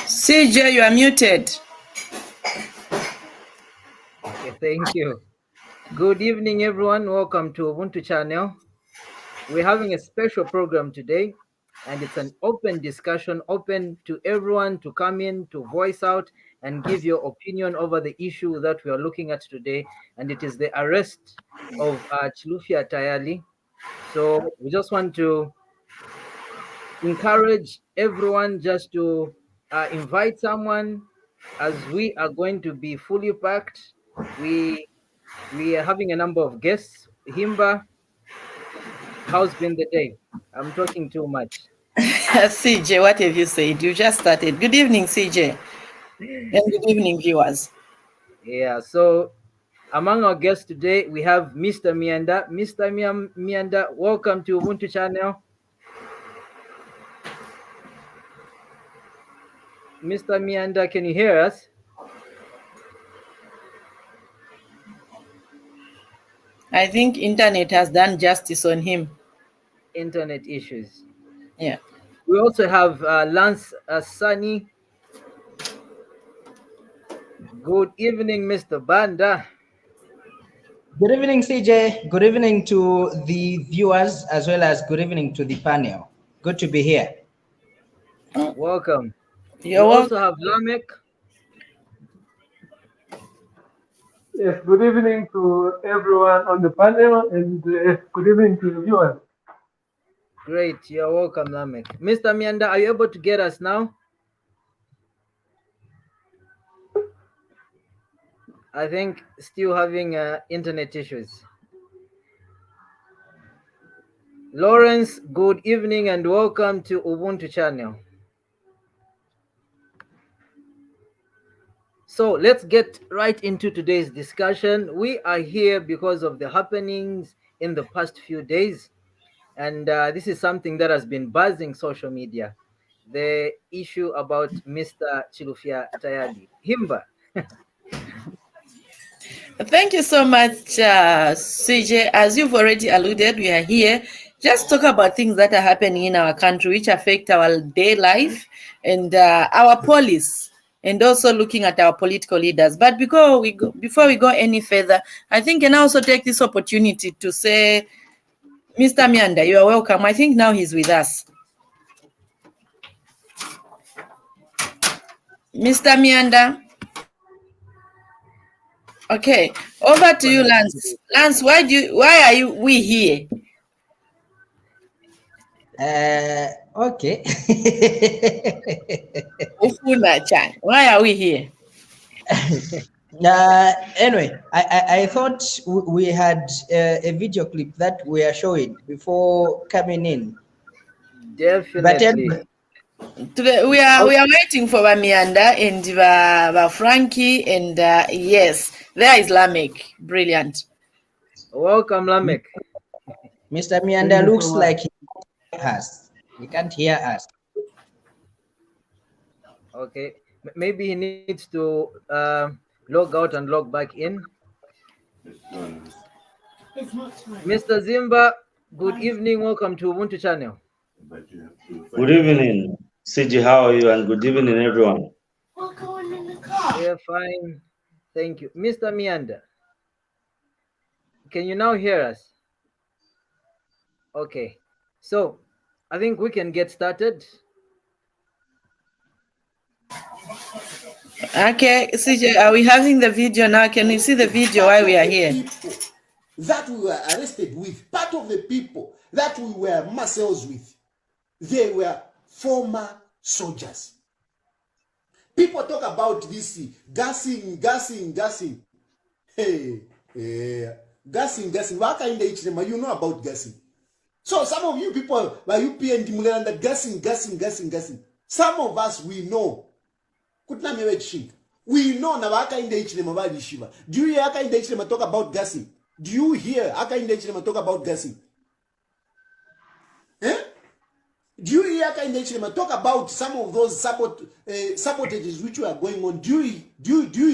CJ, you are muted. Okay, thank you. Good evening, everyone. Welcome to Ubuntu channel. We're having a special program today, and it's an open discussion, open to everyone to come in, to voice out, and give your opinion over the issue that we are looking at today. And it is the arrest of Chilufya Tayali. So we just want to encourage everyone just to invite someone, as we are going to be fully packed. We are having a number of guests. Himba, how's been the day? I'm talking too much. CJ, what have you said? You just started. Good evening, CJ. And good evening, viewers. Yeah, so among our guests today, we have Mr. Mianda. Mr. Mianda, welcome to Ubuntu channel. Mr. Mianda, can you hear us? I think internet has done justice on him. Internet issues. Yeah. We also have Lance Sunny. Good evening, Mr. Banda. Good evening, CJ. Good evening to the viewers as well as good evening to the panel. Good to be here. Welcome. You're we welcome. also have Lamek. Yes, good evening to everyone on the panel and good evening to the viewers. Great, you're welcome, Lamek. Mr. Mianda, are you able to get us now? I think still having internet issues. Lawrence, good evening and welcome to Ubuntu channel. So let's get right into today's discussion. We are here because of the happenings in the past few days. And this is something that has been buzzing social media. The issue about Mr. Chilufya Tayali. Himba. Thank you so much, CJ. As you've already alluded, we are here just talk about things that are happening in our country, which affect our day life and our police, and also looking at our political leaders. But before we go any further, I think I can also take this opportunity to say, Mr. Mianda, you are welcome. I think now he's with us. Mr. Mianda. Okay, over to you, Lance. Lance, why are we here? Okay. Why are we here? Anyway, I thought we had a video clip that we are showing before coming in. Definitely. But anyway, we are waiting for Mianda and Frankie, and yes, there is Lamek. Brilliant. Welcome, Lamek. Mr. Mianda looks like he can't hear us. He can't hear us. Okay, maybe he needs to log out and log back in. Mr. Zimba, good evening. Welcome to Ubuntu channel. Good evening, CG. How are you? And good evening, everyone. Yeah, fine. Thank you. Mr. Mianda, can you now hear us? Okay, so I think we can get started. Okay, CJ, are we having the video now? Can you see the video while we are here? That we were arrested with, part of the people that we were muscles with, they were former soldiers. People talk about this gassing. Hey, gassing. You know about gassing. So some of you people, like you and that gassing. Some of us, we know. We know Navaka in the Ichnemabadi Shiva. Do you hear Aka in the Ichnema talk about gassing? Do you hear Aka in the Ichnema talk about gassing? Eh? Do you hear Aka in the Ichnema talk about some of those sabotages which were going on? Do you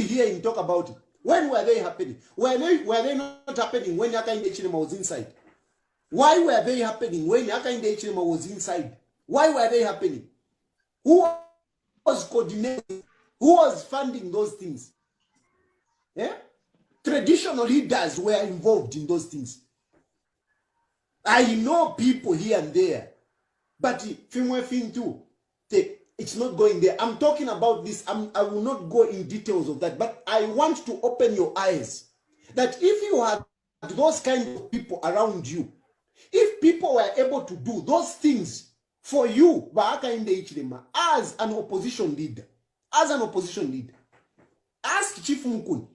hear him talk about it? When were they happening? Were they not happening when Aka in the Ichnema was inside? Why were they happening when Aka in the Ichnema was inside? Why were they happening? Who was coordinating? Who was funding those things? Yeah? Traditional leaders were involved in those things. I know people here and there, but it's not going there. I'm talking about this. I will not go in details of that, but I want to open your eyes that if you have those kind of people around you, if people were able to do those things for you, as an opposition leader, ask Chief Mukuni.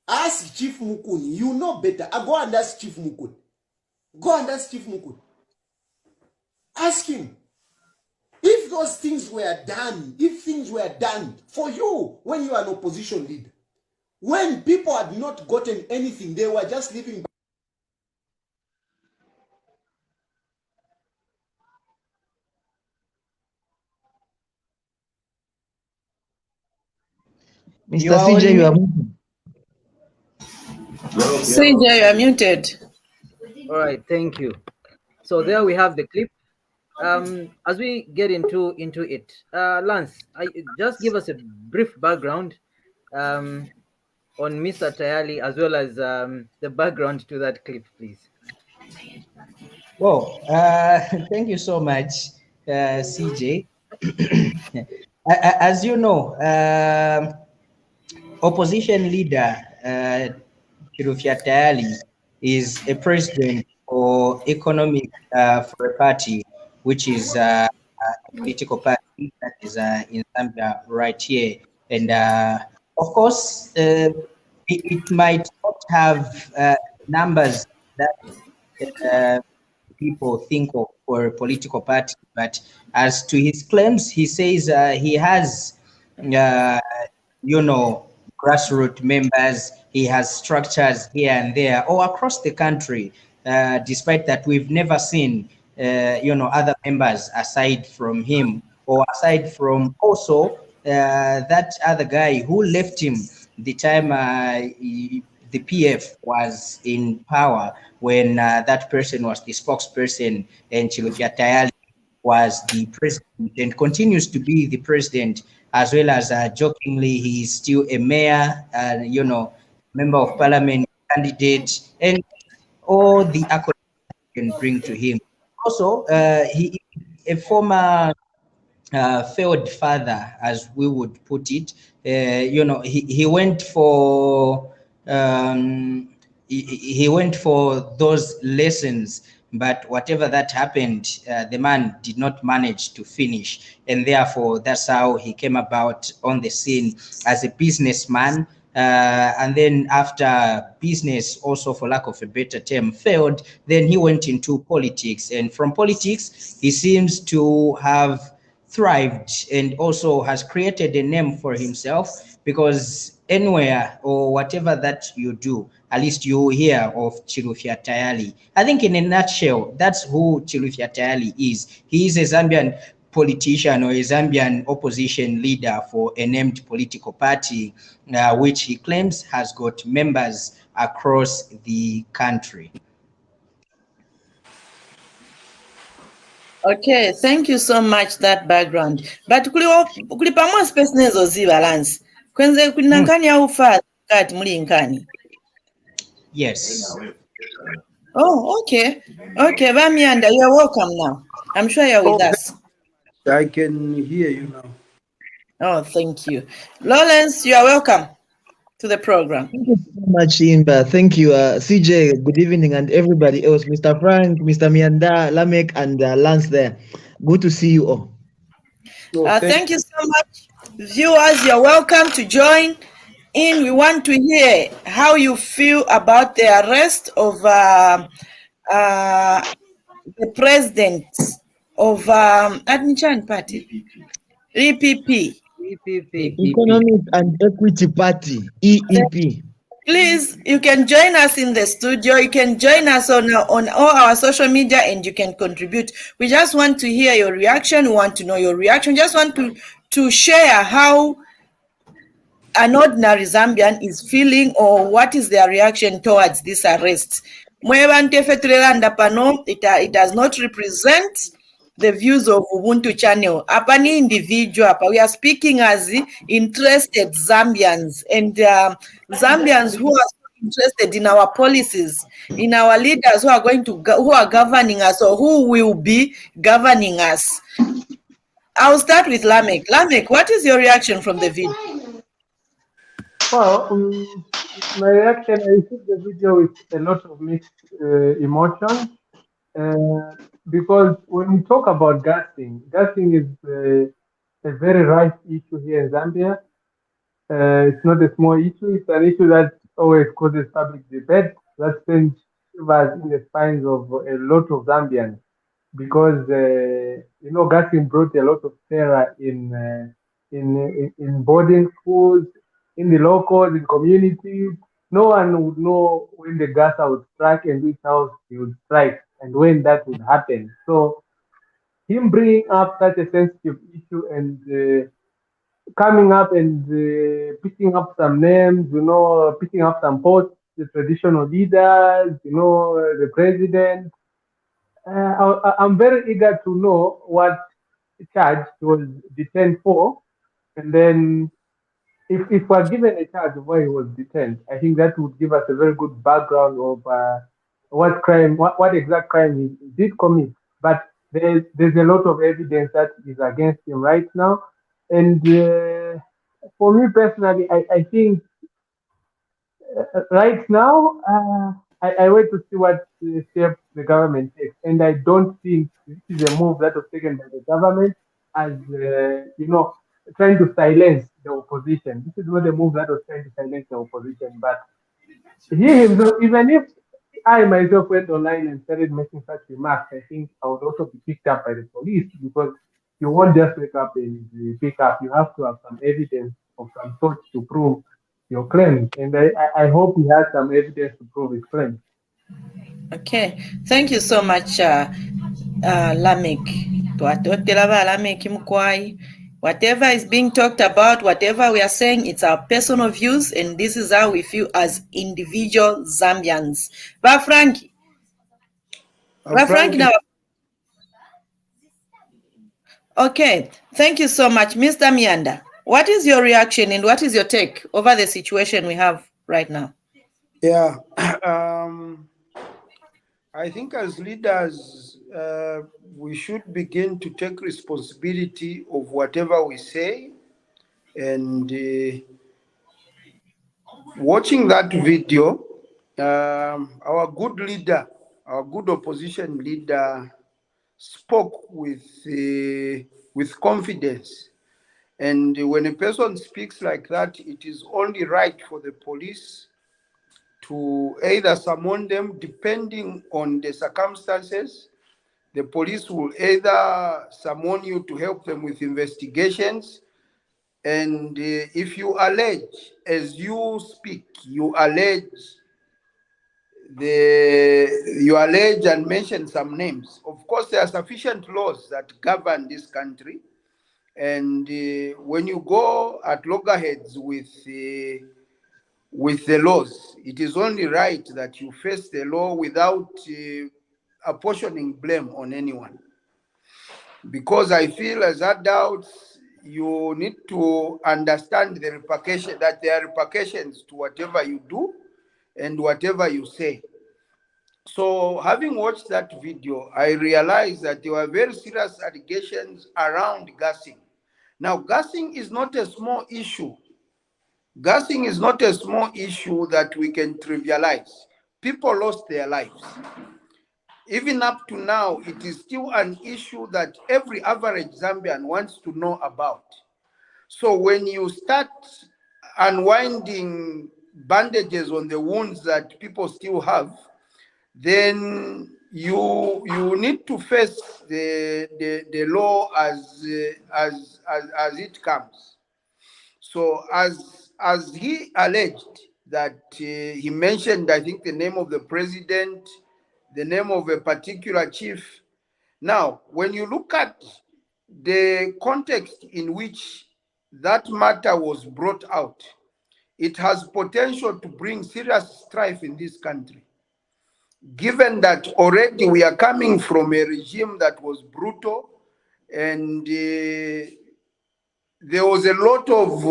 Ask Chief Mukuni. You know better. Go and ask Chief Mukuni. Ask him. If those things were done, for you when you are an opposition leader, when people had not gotten anything, they were just living. Mr. CJ, you are CJ, you are muted. All right, thank you. So there we have the clip. As we get into it, Lance, just give us a brief background on Mr. Tayali as well as the background to that clip, please. Well, thank you so much, CJ. As you know, opposition leader Chilufya Tayali is a president for economic for a party, which is a political party that is in Zambia right here. And of course, it might not have numbers that people think of for a political party, but as to his claims, he says he has, grassroots members. He has structures here and there, or across the country. Despite that, we've never seen, other members aside from him, or aside from also that other guy who left him the time the PF was in power, when that person was the spokesperson and Chilufya Tayali was the president and continues to be the president, as well as jokingly, he is still a mayor, member of parliament candidate, and all the accolades can bring to him. Also, he is a former failed father, as we would put it. He went for he went for those lessons, but whatever that happened, the man did not manage to finish, and therefore that's how he came about on the scene as a businessman. And then after business, also for lack of a better term, failed, then he went into politics, and from politics he seems to have thrived and also has created a name for himself, because anywhere or whatever that you do, at least you hear of Chilufya Tayali. I think in a nutshell, that's who Chilufya Tayali is. He is a Zambian politician or a Zambian opposition leader for a named political party, which he claims has got members across the country. Okay, thank you so much that background. But kulipa more space nezo zi balance. Kwenze kunankani au fa kati muli nkani. Yes. Oh, okay. Okay, Bamianda, you're welcome now. I'm sure you're with us. I can hear you now. Oh, thank you. Lawrence, you are welcome to the program. Thank you so much, Imba. Thank you, CJ. Good evening, and everybody else, Mr. Frank, Mr. Mianda, Lamek, and Lance there. Good to see you all. Thank you so much. Viewers, you're welcome to join in. We want to hear how you feel about the arrest of the president of Adnichan Party, EPP. Economic and Equity Party, EEP. Please, you can join us in the studio. You can join us on all our social media, and you can contribute. We just want to hear your reaction. We want to know your reaction. Just want to share how an ordinary Zambian is feeling, or what is their reaction towards this arrest. It does not represent the views of Ubuntu channel. Apani individual, we are speaking as interested Zambians and Zambians who are interested in our policies, in our leaders who are who are governing us or who will be governing us. I'll start with Lamek. Lamek, what is your reaction from the video? Well, my reaction, I see the video with a lot of mixed emotions because when we talk about gassing is a very rife issue here in Zambia. It's not a small issue. It's an issue that always causes public debate that sends shivers in the spines of a lot of Zambians because gassing brought a lot of terror in boarding schools, in the locals, in communities. No one would know when the gasser would strike and which house he would strike and when that would happen. So him bringing up such a sensitive issue and coming up and picking up some names, picking up some posts, the traditional leaders, the president. I'm very eager to know what charge he was detained for, and then if we're given a charge of why he was detained, I think that would give us a very good background of what exact crime he did commit. But there's a lot of evidence that is against him right now, and for me personally, I think right now, I wait to see what step the government takes, and I don't think this is a move that was taken by the government as trying to silence the opposition. This is not a move that was trying to silence the opposition, but he himself, even if I myself went online and started making such remarks, I think I would also be picked up by the police because you won't just wake up and pick up. You have to have some evidence of some sort to prove your claims. And I hope he has some evidence to prove his claims. Okay, thank you so much, Lamek. Whatever is being talked about, whatever we are saying, it's our personal views, and this is how we feel as individual Zambians. But Frankie, now. Okay, thank you so much, Mr. Mianda. What is your reaction and what is your take over the situation we have right now? Yeah, I think as leaders, we should begin to take responsibility of whatever we say. And watching that video, our good leader, our good opposition leader, spoke with confidence. And when a person speaks like that, it is only right for the police to either summon them depending on the circumstances. The police will either summon you to help them with investigations. And if you allege, as you speak, you allege and mention some names. Of course, there are sufficient laws that govern this country. And when you go at loggerheads with the laws, it is only right that you face the law without apportioning blame on anyone. Because I feel as adults, you need to understand the repercussion, that there are repercussions to whatever you do and whatever you say. So having watched that video, I realized that there were very serious allegations around gassing. Now, gassing is not a small issue. Gassing is not a small issue that we can trivialize. People lost their lives. Even up to now, it is still an issue that every average Zambian wants to know about. So when you start unwinding bandages on the wounds that people still have, then you need to face the law as it comes. So as he alleged that he mentioned, I think, the name of the president, the name of a particular chief. Now, when you look at the context in which that matter was brought out, it has potential to bring serious strife in this country. given that already we are coming from a regime that was brutal, and there was a lot of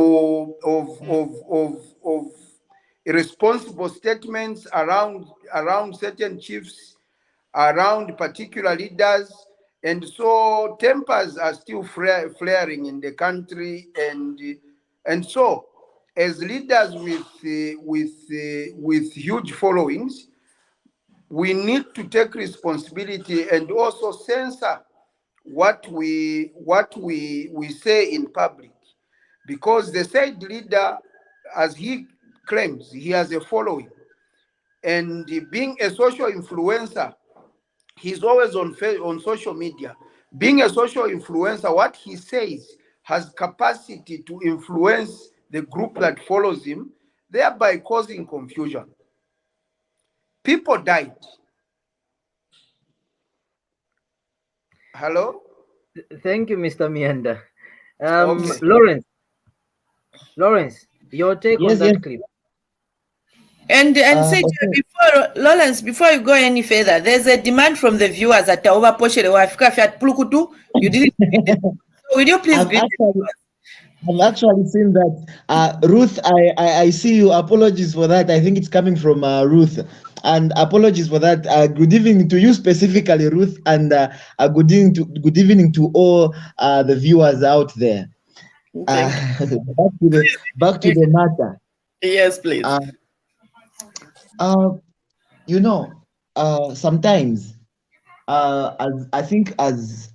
irresponsible statements around certain chiefs, around particular leaders, and so tempers are still flaring in the country, and so as leaders with huge followings, we need to take responsibility and also censor what we say in public, because the said leader, as he claims, he has a following, and being a social influencer, he's always on social media. Being a social influencer, what he says has capacity to influence the group that follows him, thereby causing confusion. People died. Hello? Thank you, Mr. Mianda. Okay. Lawrence, your take on Yes, yes. that clip. And CJ, Okay. before Lawrence, before you go any further, there's a demand from the viewers at Taoba Poche Wafika Fiat Pulukutu. You didn't greet them. So will you please I've greet actually them? I've actually seen that. Ruth, I see you. Apologies for that. I think it's coming from Ruth. And apologies for that. Good evening to you specifically, Ruth, and good evening to all the viewers out there. Thank you. Back to the matter. Yes, please. Uh, uh, you know, sometimes, as I think, as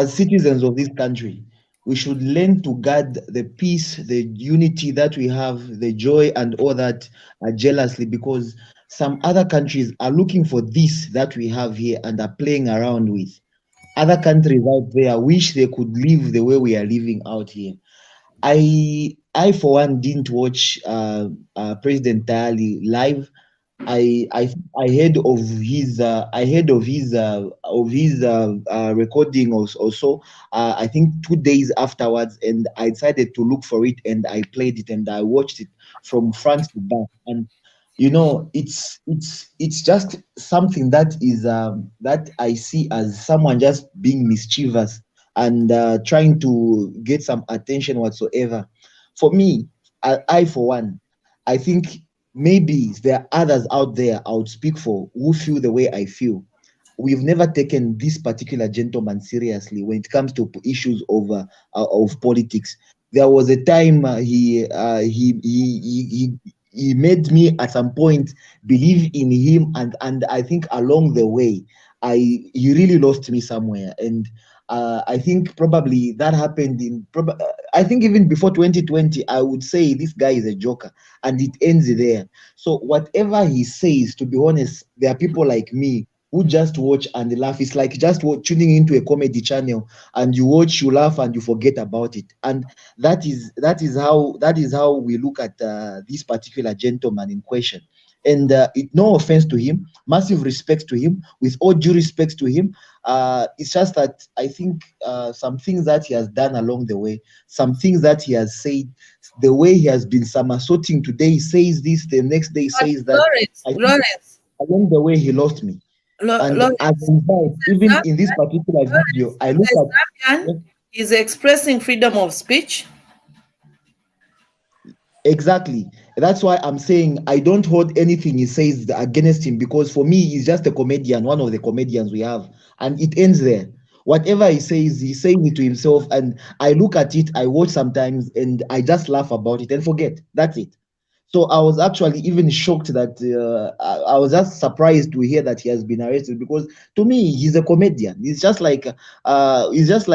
citizens of this country, we should learn to guard the peace, the unity that we have, the joy, and all that jealously, because some other countries are looking for this that we have here and are playing around with. Other countries out there wish they could live the way we are living out here. I for one didn't watch President Tayali live. I heard of his recording also. I think 2 days afterwards, and I decided to look for it, and I played it, and I watched it from front to back. And it's just something that is that I see as someone just being mischievous and trying to get some attention whatsoever. For me, I for one, I think maybe there are others out there I would speak for who feel the way I feel. We've never taken this particular gentleman seriously when it comes to issues of politics. There was a time he made me at some point believe in him, and I think along the way, he really lost me somewhere. And I think probably that happened I think even before 2020, I would say this guy is a joker, and it ends there. So whatever he says, to be honest, there are people like me who just watch and laugh. It's like just tuning into a comedy channel, and you watch, you laugh, and you forget about it. And that is how we look at this particular gentleman in question. And no offense to him, massive respect to him, with all due respect to him. It's just that I think some things that he has done along the way, some things that he has said, the way he has been somersaulting, today he says this, the next day he But says that. I think Lawrence, along the way he lost me. And as Lawrence, a result, even in this particular video, Lawrence I is look a at. Zambian. Is expressing freedom of speech. Exactly. That's why I'm saying I don't hold anything he says against him, because for me, he's just a comedian, one of the comedians we have, and it ends there. Whatever he's saying it to himself, and I look at it, I watch sometimes, and I just laugh about it and forget. That's it. So I was actually even shocked that I was just surprised to hear that he has been arrested, because to me, he's a comedian. He's just like someone that is just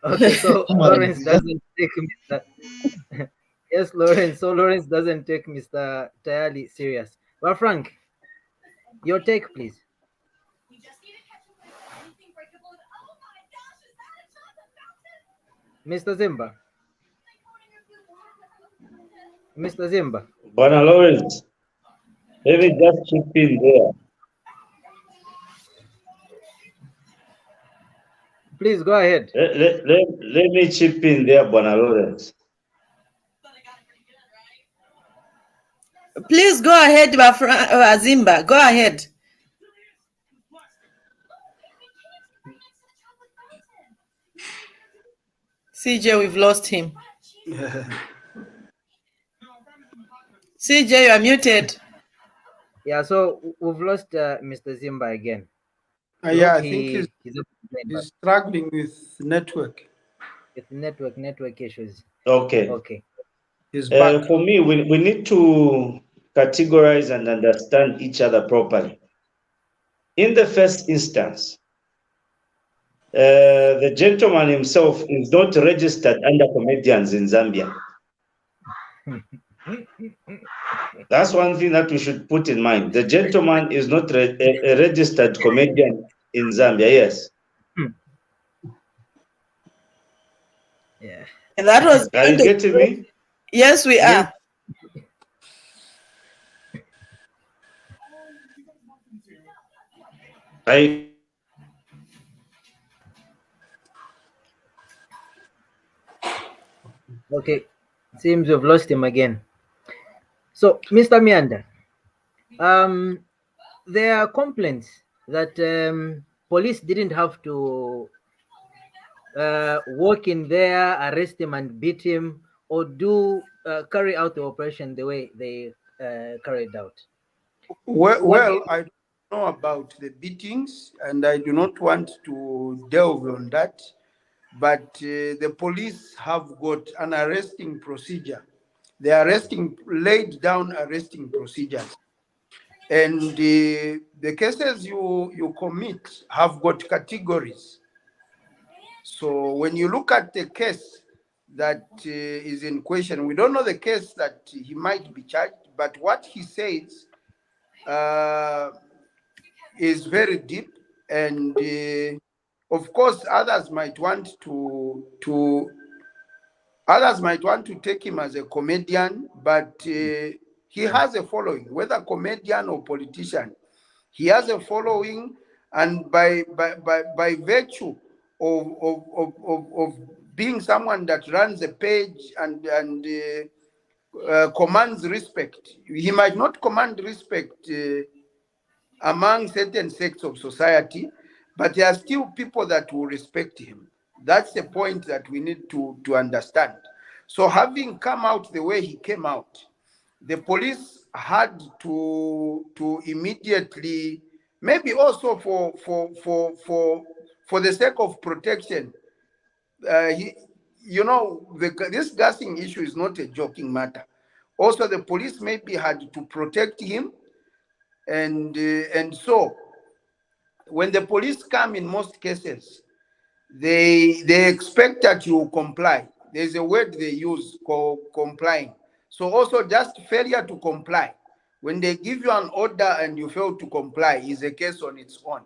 Okay, so Lawrence doesn't take Mr. Yes, Lawrence. So Lawrence doesn't take Mr. Tayali serious. Well, Frank, your take, please. Mr. Zimba. Mr. Zimba. Bwana Lawrence, let me just chip in there. Please go ahead. Let me chip in there, Bwana Lawrence. Please go ahead, Azimba. Go ahead. CJ, we've lost him. CJ, you are muted. Yeah, so we've lost Mr. Zimba again. We Yeah, hope I think he's able to join back. he's struggling with network. With network issues. Okay. Okay. He's back. For me, we need to categorize and understand each other properly. In the first instance, the gentleman himself is not registered under comedians in Zambia. That's one thing that we should put in mind. The gentleman is not a registered comedian in Zambia, yes. Yeah. And that was. Are you getting me? Yes, we Yes. are. Okay. Seems we've lost him again. So, Mr. Mianda, there are complaints that police didn't have to walk in there, arrest him and beat him, or carry out the operation the way they carried out. Well, I don't know about the beatings, and I do not want to delve on that. But the police have got an arresting procedure. They laid down arresting procedures, and the cases you commit have got categories. So when you look at the case that is in question, we don't know the case that he might be charged, but what he says is very deep, and of course others might want to take him as a comedian, but he has a following, whether comedian or politician. He has a following, and by virtue of being someone that runs a page and commands respect, he might not command respect among certain sects of society, but there are still people that will respect him. That's the point that we need to understand. So having come out the way he came out, the police had to immediately, maybe also for the sake of protection, this gassing issue is not a joking matter. Also, the police maybe had to protect him, and so when the police come, in most cases, they expect that you comply. There's a word they use called complying. So also just failure to comply, when they give you an order and you fail to comply, is a case on its own.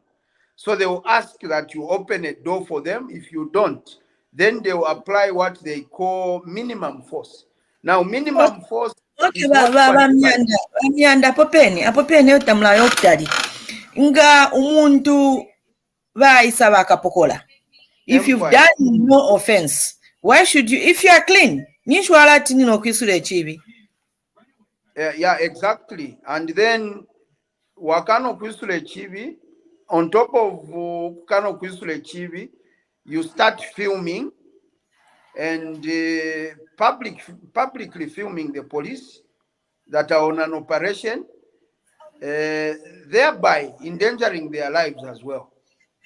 So they will ask that you open a door for them. If you don't, then they will apply what they call minimum force. Now, minimum force Okay, is not quantified. Bamyanda apopeni otamulayo okutali nga umuntu bayisa bakapokola. If you've Empire. done no offense, why should you? If you are clean, nishwala tinino kwisula ekibi. Yeah, exactly. And then wakano kwisule chibi, on top of kano kwisule chibi, you start filming and publicly filming the police that are on an operation, thereby endangering their lives as well,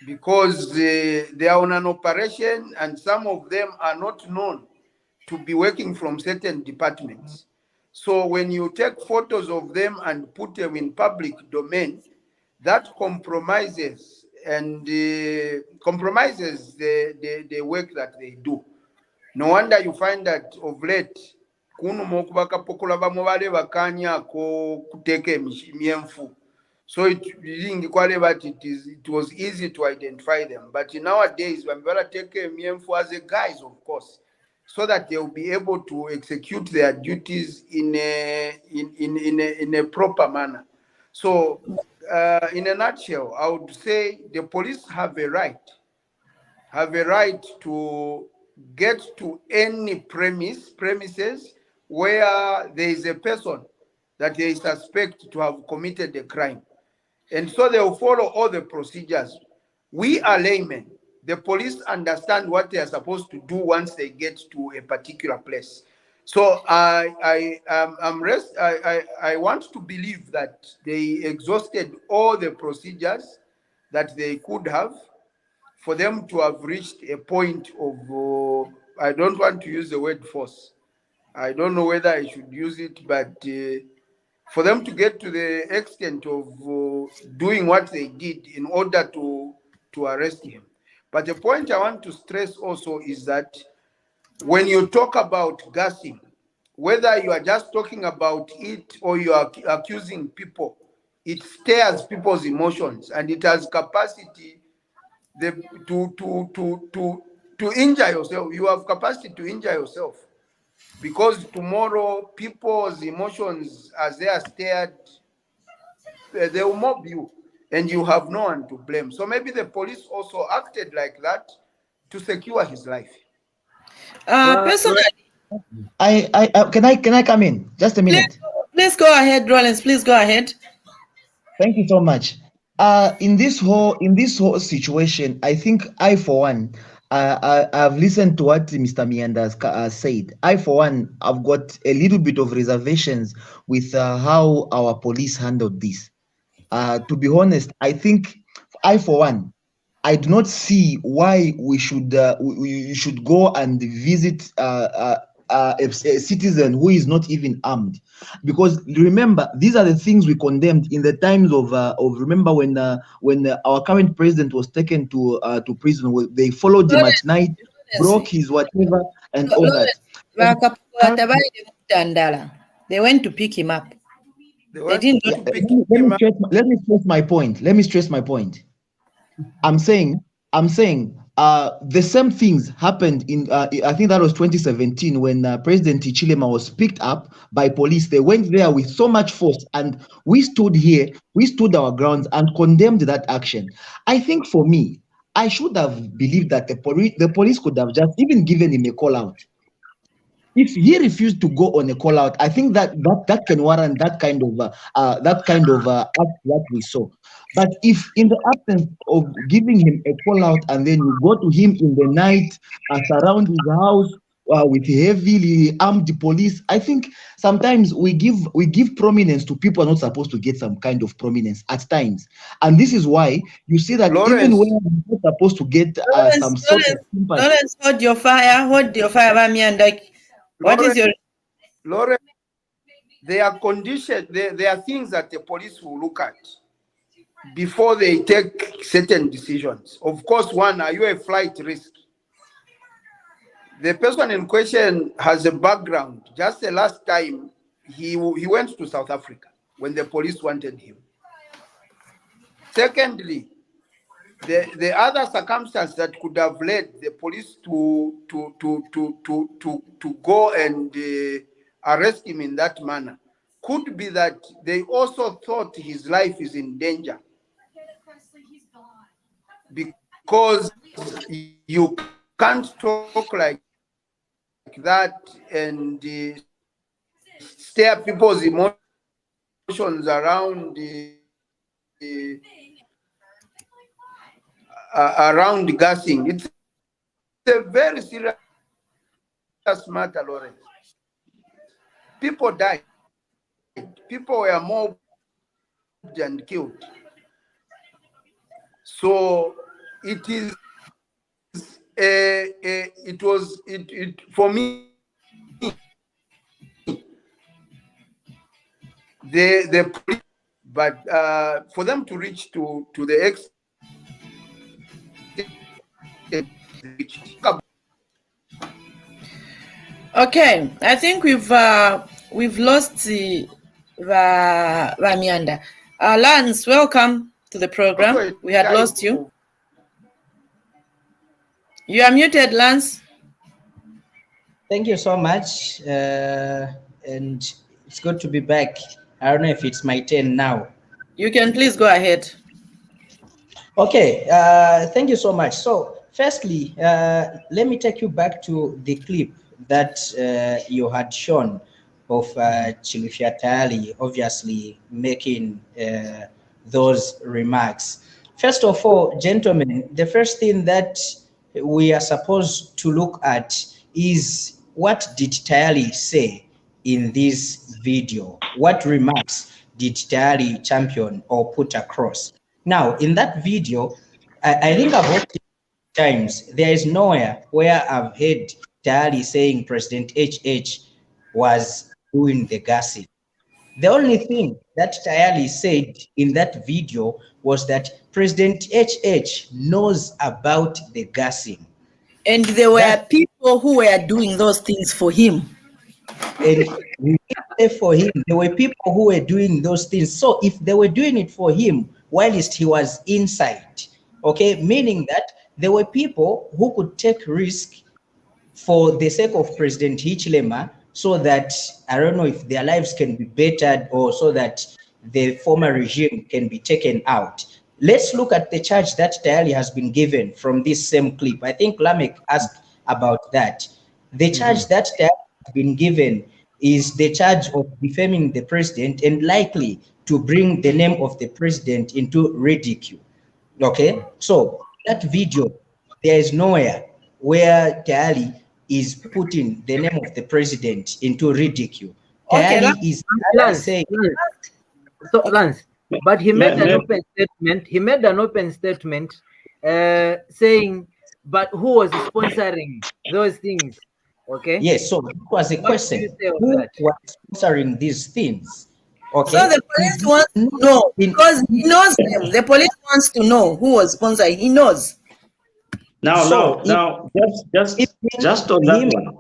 because they are on an operation and some of them are not known to be working from certain departments. So when you take photos of them and put them in public domain, that compromises the work that they do. No wonder you find that of late kuno mokubakapokola bamwe bakanyako kuteka emyenfu. So it was easy to identify them. But nowadays, when we take emyenfu as a guise, of course, so that they will be able to execute their duties in a proper manner. So, in a nutshell, I would say the police have a right to get to any premises where there is a person that they suspect to have committed a crime. And so they will follow all the procedures. We are laymen. The police understand what they are supposed to do once they get to a particular place. So I want to believe that they exhausted all the procedures that they could have for them to have reached a point of, I don't want to use the word force. I don't know whether I should use it, but for them to get to the extent of doing what they did in order to arrest him. But the point I want to stress also is that when you talk about gassing, whether you are just talking about it or you are accusing people, it stirs people's emotions and it has capacity to injure yourself. You have capacity to injure yourself because tomorrow people's emotions, as they are stirred, they will mob you and you have no one to blame. So maybe the police also acted like that to secure his life. Personally, Can I come in? Just a minute. please go ahead, Rollins. Please go ahead. Thank you so much. In this whole situation, I think I for one, I've listened to what Mr. Mianda has said. I for one, I've got a little bit of reservations with how our police handled this. To be honest, I think I for one, I do not see why we should go and visit a citizen who is not even armed, because remember these are the things we condemned in the times of remember when our current president was taken to prison. They followed him at night, broke his whatever and all that. They went to pick him up. They They didn't. want to pick Let him me up. let me stress my point. Let me stress my point. I'm saying the same things happened in I think that was 2017 when President Chilema was picked up by police. They went there with so much force, and we stood our grounds and condemned that action. I think for me, I should have believed that the police could have just even given him a call out. If he refused to go on a call out, I think that can warrant that kind of act that we saw. But if in the absence of giving him a call out and then you go to him in the night, surround his house with heavily armed police, I think sometimes we give prominence to people not supposed to get some kind of prominence at times, and this is why you see that even Lawrence, when we're not supposed to get some sort of sympathy. Lawrence, hold your fire, Bamianda. What is your Lawrence, there are conditions, there are things that the police will look at before they take certain decisions. Of course, one, are you a flight risk? The person in question has a background. Just the last time he went to South Africa when the police wanted him. Secondly, the other circumstance that could have led the police to go and arrest him in that manner could be that they also thought his life is in danger, because you can't talk like that and stare people's emotions around around gassing. It's a very serious matter, Lawrence. People died. People were mobbed and killed. So it is for me, the police, but for them to reach to the extent okay? I think we've lost the Ramianda. Lance, welcome to the program. We had lost you. You are muted, Lance. Thank you so much, and it's good to be back. I don't know if it's my turn now. You can please go ahead. Okay, thank you so much. So, firstly, let me take you back to the clip that you had shown of Chilufya Tayali obviously making those remarks. First of all, gentlemen, the first thing that we are supposed to look at is what did Tayali say in this video? What remarks did Tayali champion or put across? Now, in that video, I think I've watched it times. There is nowhere where I've heard Tayali saying President HH was doing the gassing. The only thing that Tayali said in that video was that President HH knows about the gassing. And there were That people who were doing those things for him. and we didn't say for him, there were people who were doing those things. So if they were doing it for him whilst he was inside, okay, meaning that there were people who could take risk for the sake of President Hichilema, so that I don't know if their lives can be bettered or so that the former regime can be taken out. Let's look at the charge that Tayali has been given from this same clip. I think Lamek asked about that. The charge that Tayali has been given is the charge of defaming the president and likely to bring the name of the president into ridicule. Okay, so that video, there is nowhere where Tayali is putting the name of the president into ridicule. Okay, Tayali is Lance, saying, So, Lance, but he made an Ma'am. open statement. He made an open statement saying, but who was sponsoring those things? Okay. yes, so it was a What do question. you say of Who that? was sponsoring these things? Okay. So the police wants to know because he knows them. The police wants to know who was sponsoring. He knows. So if just on that one.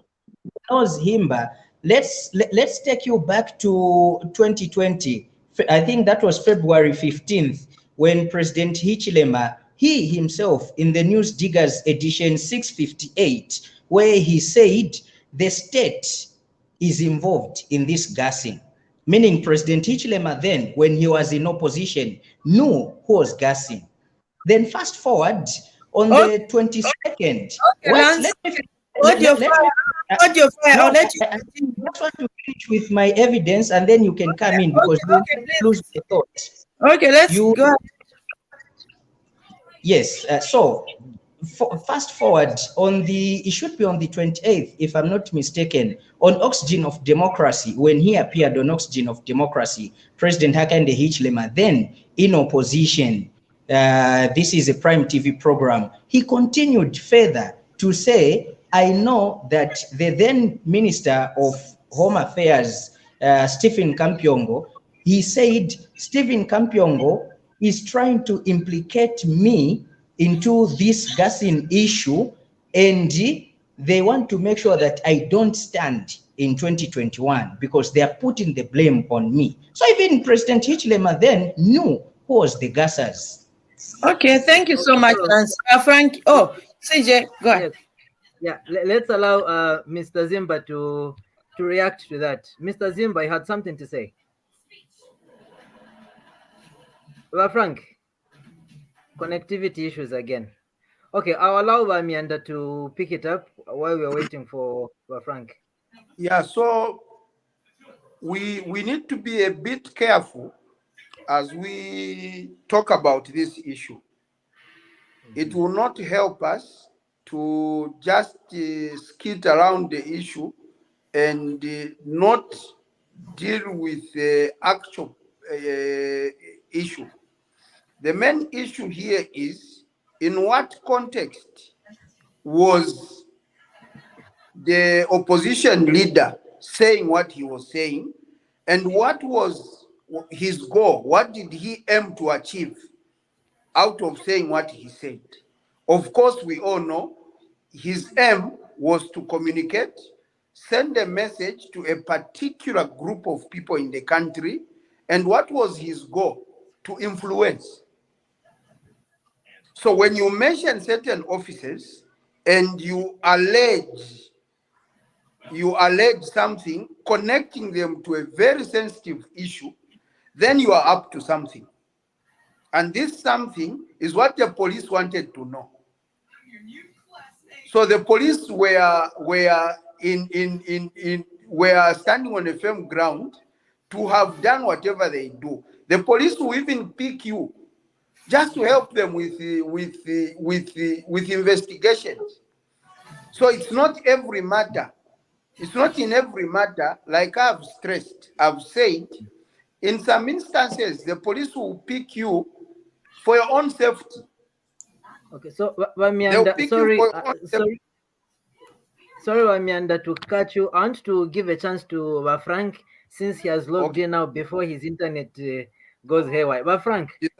knows Himba, let's take you back to 2020. I think that was February 15th when President Hichilema, he himself in the News Diggers edition 658, where he said the state is involved in this gassing. Meaning President Hichilema then, when he was in opposition, knew who was gassing. Then fast forward on the 22nd. Okay, Wait, Lance. let me Hold your fire. Hold your fire. no, I'll let you I continue. just want to finish with my evidence and then you can come in because you Okay, please. lose the thought. Okay, let's You go. Yes, so fast forward on it should be on the 28th, if I'm not mistaken, on Oxygen of Democracy, when he appeared on Oxygen of Democracy, President Hakainde Hichilema, then in opposition, this is a Prime TV program, he continued further to say, I know that the then Minister of Home Affairs, Stephen Kampyongo, he said, Stephen Kampyongo is trying to implicate me into this gassing issue, and they want to make sure that I don't stand in 2021 because they are putting the blame on me. So even President Hichilema then knew who was the gassers. Okay, thank you so much, Lance. Frank. Oh, CJ, go ahead. Yes. Yeah. Let's allow Mr. Zimba to react to that. Mr. Zimba, you had something to say. Well, Frank, connectivity issues again. Okay, I'll allow Bamianda to pick it up while we're waiting for Frank. Yeah, so we need to be a bit careful as we talk about this issue. It will not help us to just skit around the issue and not deal with the actual issue. The main issue here is in what context was the opposition leader saying what he was saying, and what was his goal? What did he aim to achieve out of saying what he said? Of course, we all know his aim was to communicate, send a message to a particular group of people in the country. And what was his goal? To influence. So when you mention certain offices and you allege something, connecting them to a very sensitive issue, then you are up to something. And this something is what the police wanted to know. So the police were standing on a firm ground to have done whatever they do. The police will even pick you just to help them with investigations. So it's not every matter. It's not in every matter. Like I've stressed, I've said, in some instances, the police will pick you for your own safety. Okay, so They'll Wamianda, pick you for your own safety. sorry, Wamianda, to cut you. I want to give a chance to Frank since he has logged in now before his internet goes haywire. Frank, please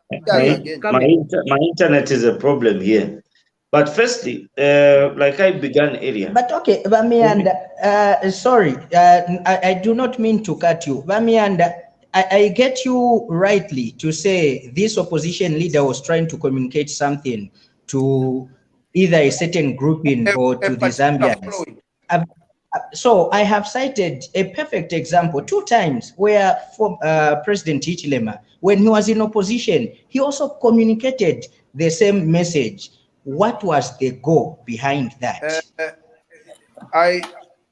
come in. My internet is a problem here. But firstly, like I began earlier. But okay, Vamianda, sorry, I do not mean to cut you. Vamianda, I get you rightly to say this opposition leader was trying to communicate something to either a certain grouping or to the Zambians. So I have cited a perfect example 2 times where for President Hichilema, when he was in opposition, he also communicated the same message. What was the goal behind that?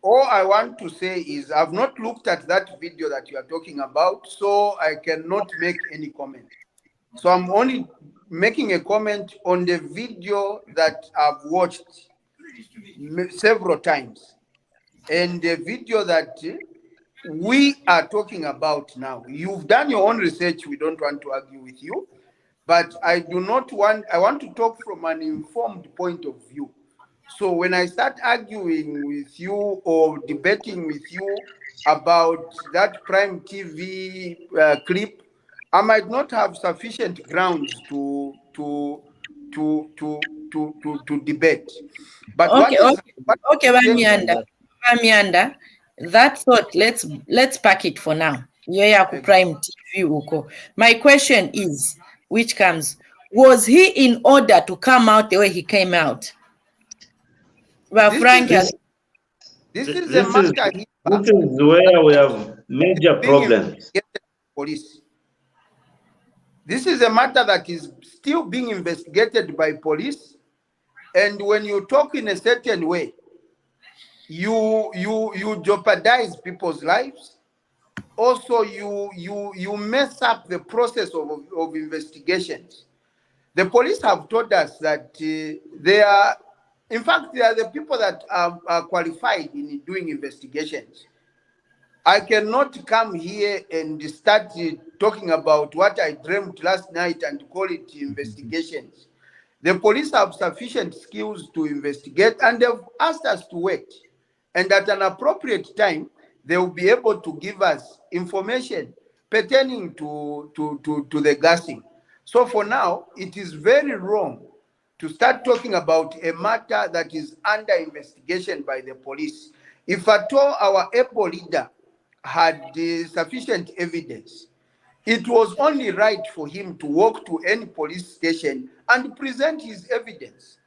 All I want to say is I've not looked at that video that you are talking about, so I cannot make any comment. So I'm only making a comment on the video that I've watched several times, and the video that we are talking about now. You've done your own research. We don't want to argue with you, but I want to talk from an informed point of view. So when I start arguing with you or debating with you about that Prime TV clip, I might not have sufficient grounds to debate. But okay, Vamianda, that thought, let's pack it for now. Yeah, Prime TV uko. My question is, which comes, was he in order to come out the way he came out? Well, Frank has. This is a matter. This is where we have major problems. Police. This is a matter that is still being investigated by police, and when you talk in a certain way, you jeopardize people's lives. Also, you mess up the process of investigations. The police have told us that they are the people that are qualified in doing investigations. I cannot come here and start talking about what I dreamt last night and call it investigations. The police have sufficient skills to investigate, and they've asked us to wait. And at an appropriate time, they will be able to give us information pertaining to the gassing. So for now, it is very wrong to start talking about a matter that is under investigation by the police. If at all our able leader had sufficient evidence, it was only right for him to walk to any police station and present his evidence,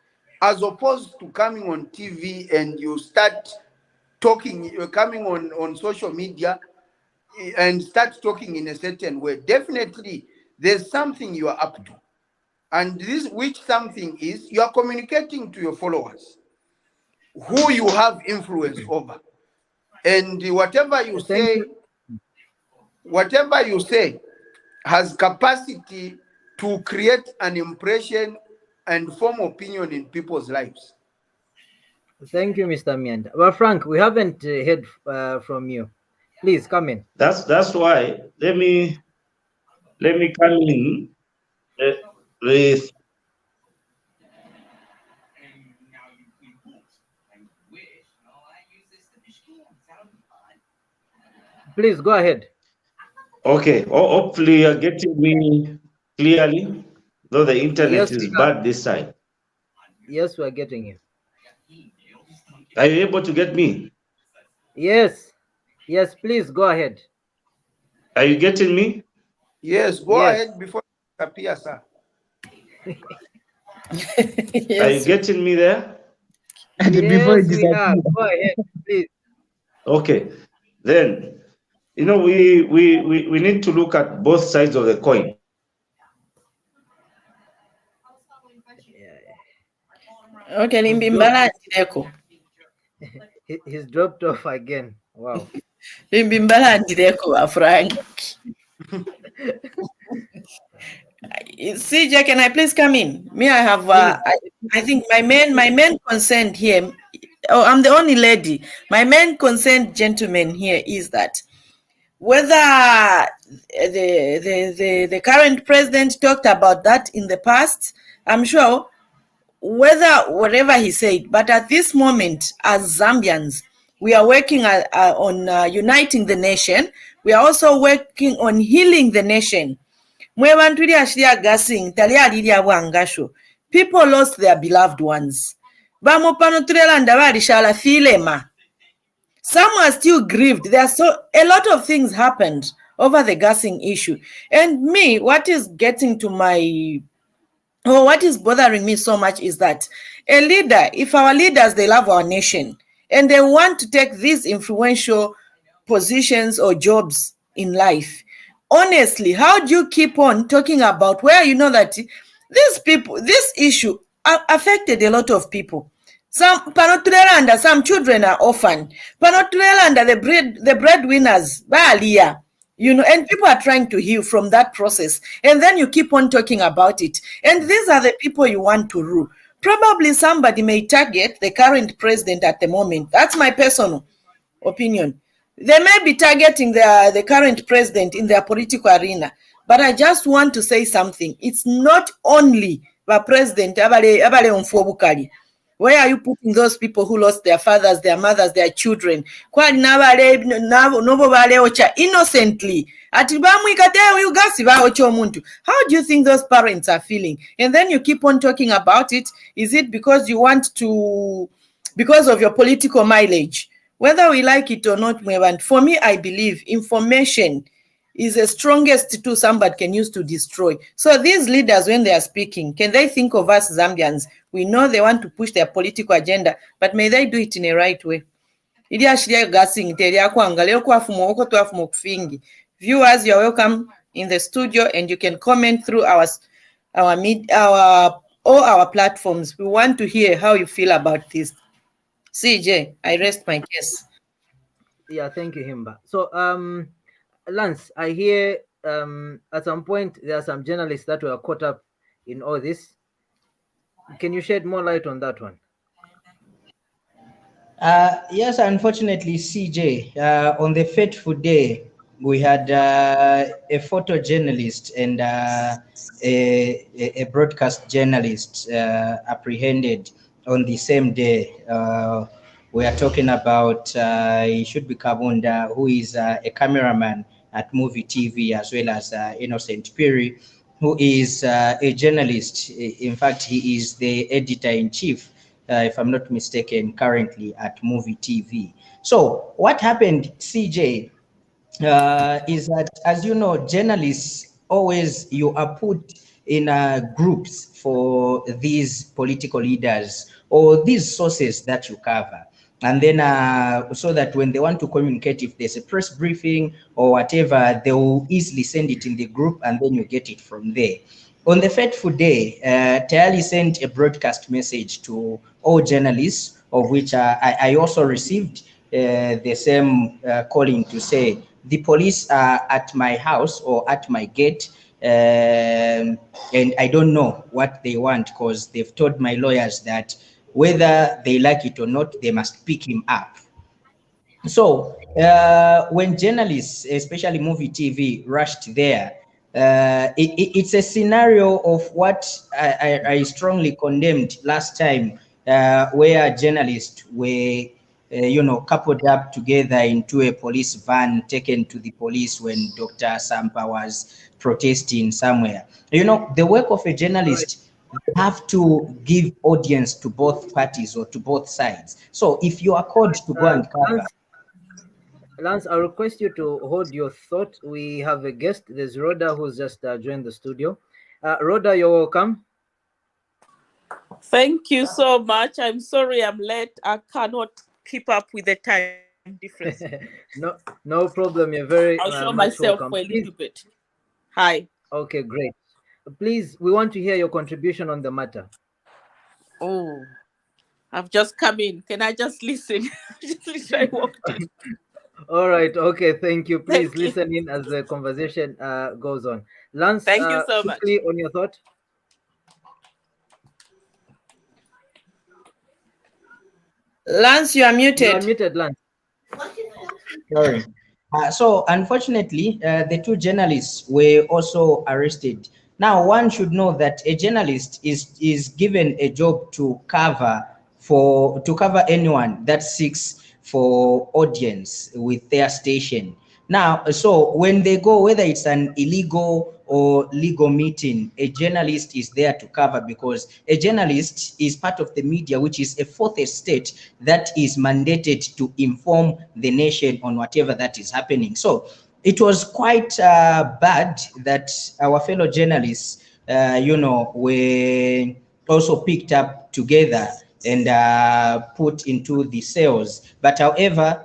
as opposed to coming on TV and you start talking, coming on social media and start talking in a certain way. Definitely, there's something you are up to. And this, which something is, you are communicating to your followers who you have influence over. And whatever you say has capacity to create an impression and form opinion in people's lives. Thank you, Mr. Mianda. Well, Frank, we haven't heard from you. Please come in. That's why let me come in with. Please go ahead. Okay. Hopefully you're getting me clearly, though the internet is bad this side. Yes, we're getting you. Are you able to get me? Yes. Yes, please go ahead. Are you getting me? Yes, go ahead before you appear, sir. Are you getting me there? Yes, we are. Go ahead, please. Okay. Then, we need to look at both sides of the coin. Okay, he's dropped off again. Wow. Bimbalandireko, Frank. CJ, can I please come in? Me, I have. Please. I think my main concern here. Oh, I'm the only lady. My main concern, gentlemen, here is that whether the current president talked about that in the past, I'm sure whether whatever he said, but at this moment, as Zambians, we are working on uniting the nation. We are also working on healing the nation. Mwe bantu lyashili agasing tali alilya bwangasho. People lost their beloved ones. Bamupano tulelanda balishala filema. Some are still grieved. There are a lot of things happened over the gassing issue. And me, what is getting to my what is bothering me so much is that a leader, if our leaders, they love our nation and they want to take these influential positions or jobs in life, honestly, how do you keep on talking about where you know that these people, this issue affected a lot of people? Some Panotulelanda, some children are orphaned. Panotulelanda, the breadwinners, Balia, and people are trying to heal from that process. And then you keep on talking about it. And these are the people you want to rule. Probably somebody may target the current president at the moment. That's my personal opinion. They may be targeting the current president in their political arena. But I just want to say something. It's not only the president, where are you putting those people who lost their fathers, their mothers, their children? Innocently. How do you think those parents are feeling? And then you keep on talking about it. Is it because you want to, because of your political mileage? Whether we like it or not, for me, I believe information is the strongest tool somebody can use to destroy. So these leaders, when they are speaking, can they think of us Zambians? We know they want to push their political agenda, but may they do it in a right way? Viewers, you're welcome in the studio and you can comment through all our platforms. We want to hear how you feel about this. CJ, I rest my case. Yeah, thank you, Himba. So, Lance, I hear at some point there are some journalists that were caught up in all this. Can you shed more light on that one? Yes, unfortunately, CJ, on the fateful day, we had a photojournalist and a broadcast journalist apprehended on the same day. We are talking about, it should be Kabunda, who is a cameraman at Movie TV, as well as Innocent Piri, who is a journalist. In fact, he is the editor-in-chief, if I'm not mistaken, currently at Movie TV. So what happened, CJ, is that, as you know, journalists always, you are put in groups for these political leaders or these sources that you cover. And then so that when they want to communicate, if there's a press briefing or whatever, they will easily send it in the group and then you get it from there. On the fateful day, Tayali sent a broadcast message to all journalists, of which I also received the same calling to say, the police are at my house or at my gate, and I don't know what they want, because they've told my lawyers that whether they like it or not, they must pick him up. So when journalists, especially Movie TV, rushed there, it's a scenario of what I strongly condemned last time, where journalists were, coupled up together into a police van, taken to the police when Dr. Sampa was protesting somewhere. The work of a journalist, they have to give audience to both parties or to both sides. So if you are called to go and cover, Lance, I request you to hold your thought. We have a guest. There's Rhoda who's just joined the studio. Rhoda, you're welcome. Thank you so much. I'm sorry I'm late. I cannot keep up with the time difference. No problem. You're very I'll show much myself welcome. for a little bit. Hi. Okay, great. Please, we want to hear your contribution on the matter. Oh, I've just come in. Can I just listen? I walked in. All right. Okay. Thank you. Please Thank you. listen in as the conversation goes on. Lance, Thank you so much. quickly on your thought. Lance, you are You are muted. muted, Lance. Sorry. So unfortunately, the two journalists were also arrested. Now, one should know that a journalist is given a job to cover anyone that seeks for audience with their station. Now, so when they go, whether it's an illegal or legal meeting, a journalist is there to cover, because a journalist is part of the media, which is a fourth estate that is mandated to inform the nation on whatever that is happening. So it was quite bad that our fellow journalists, were also picked up together and put into the cells. But however,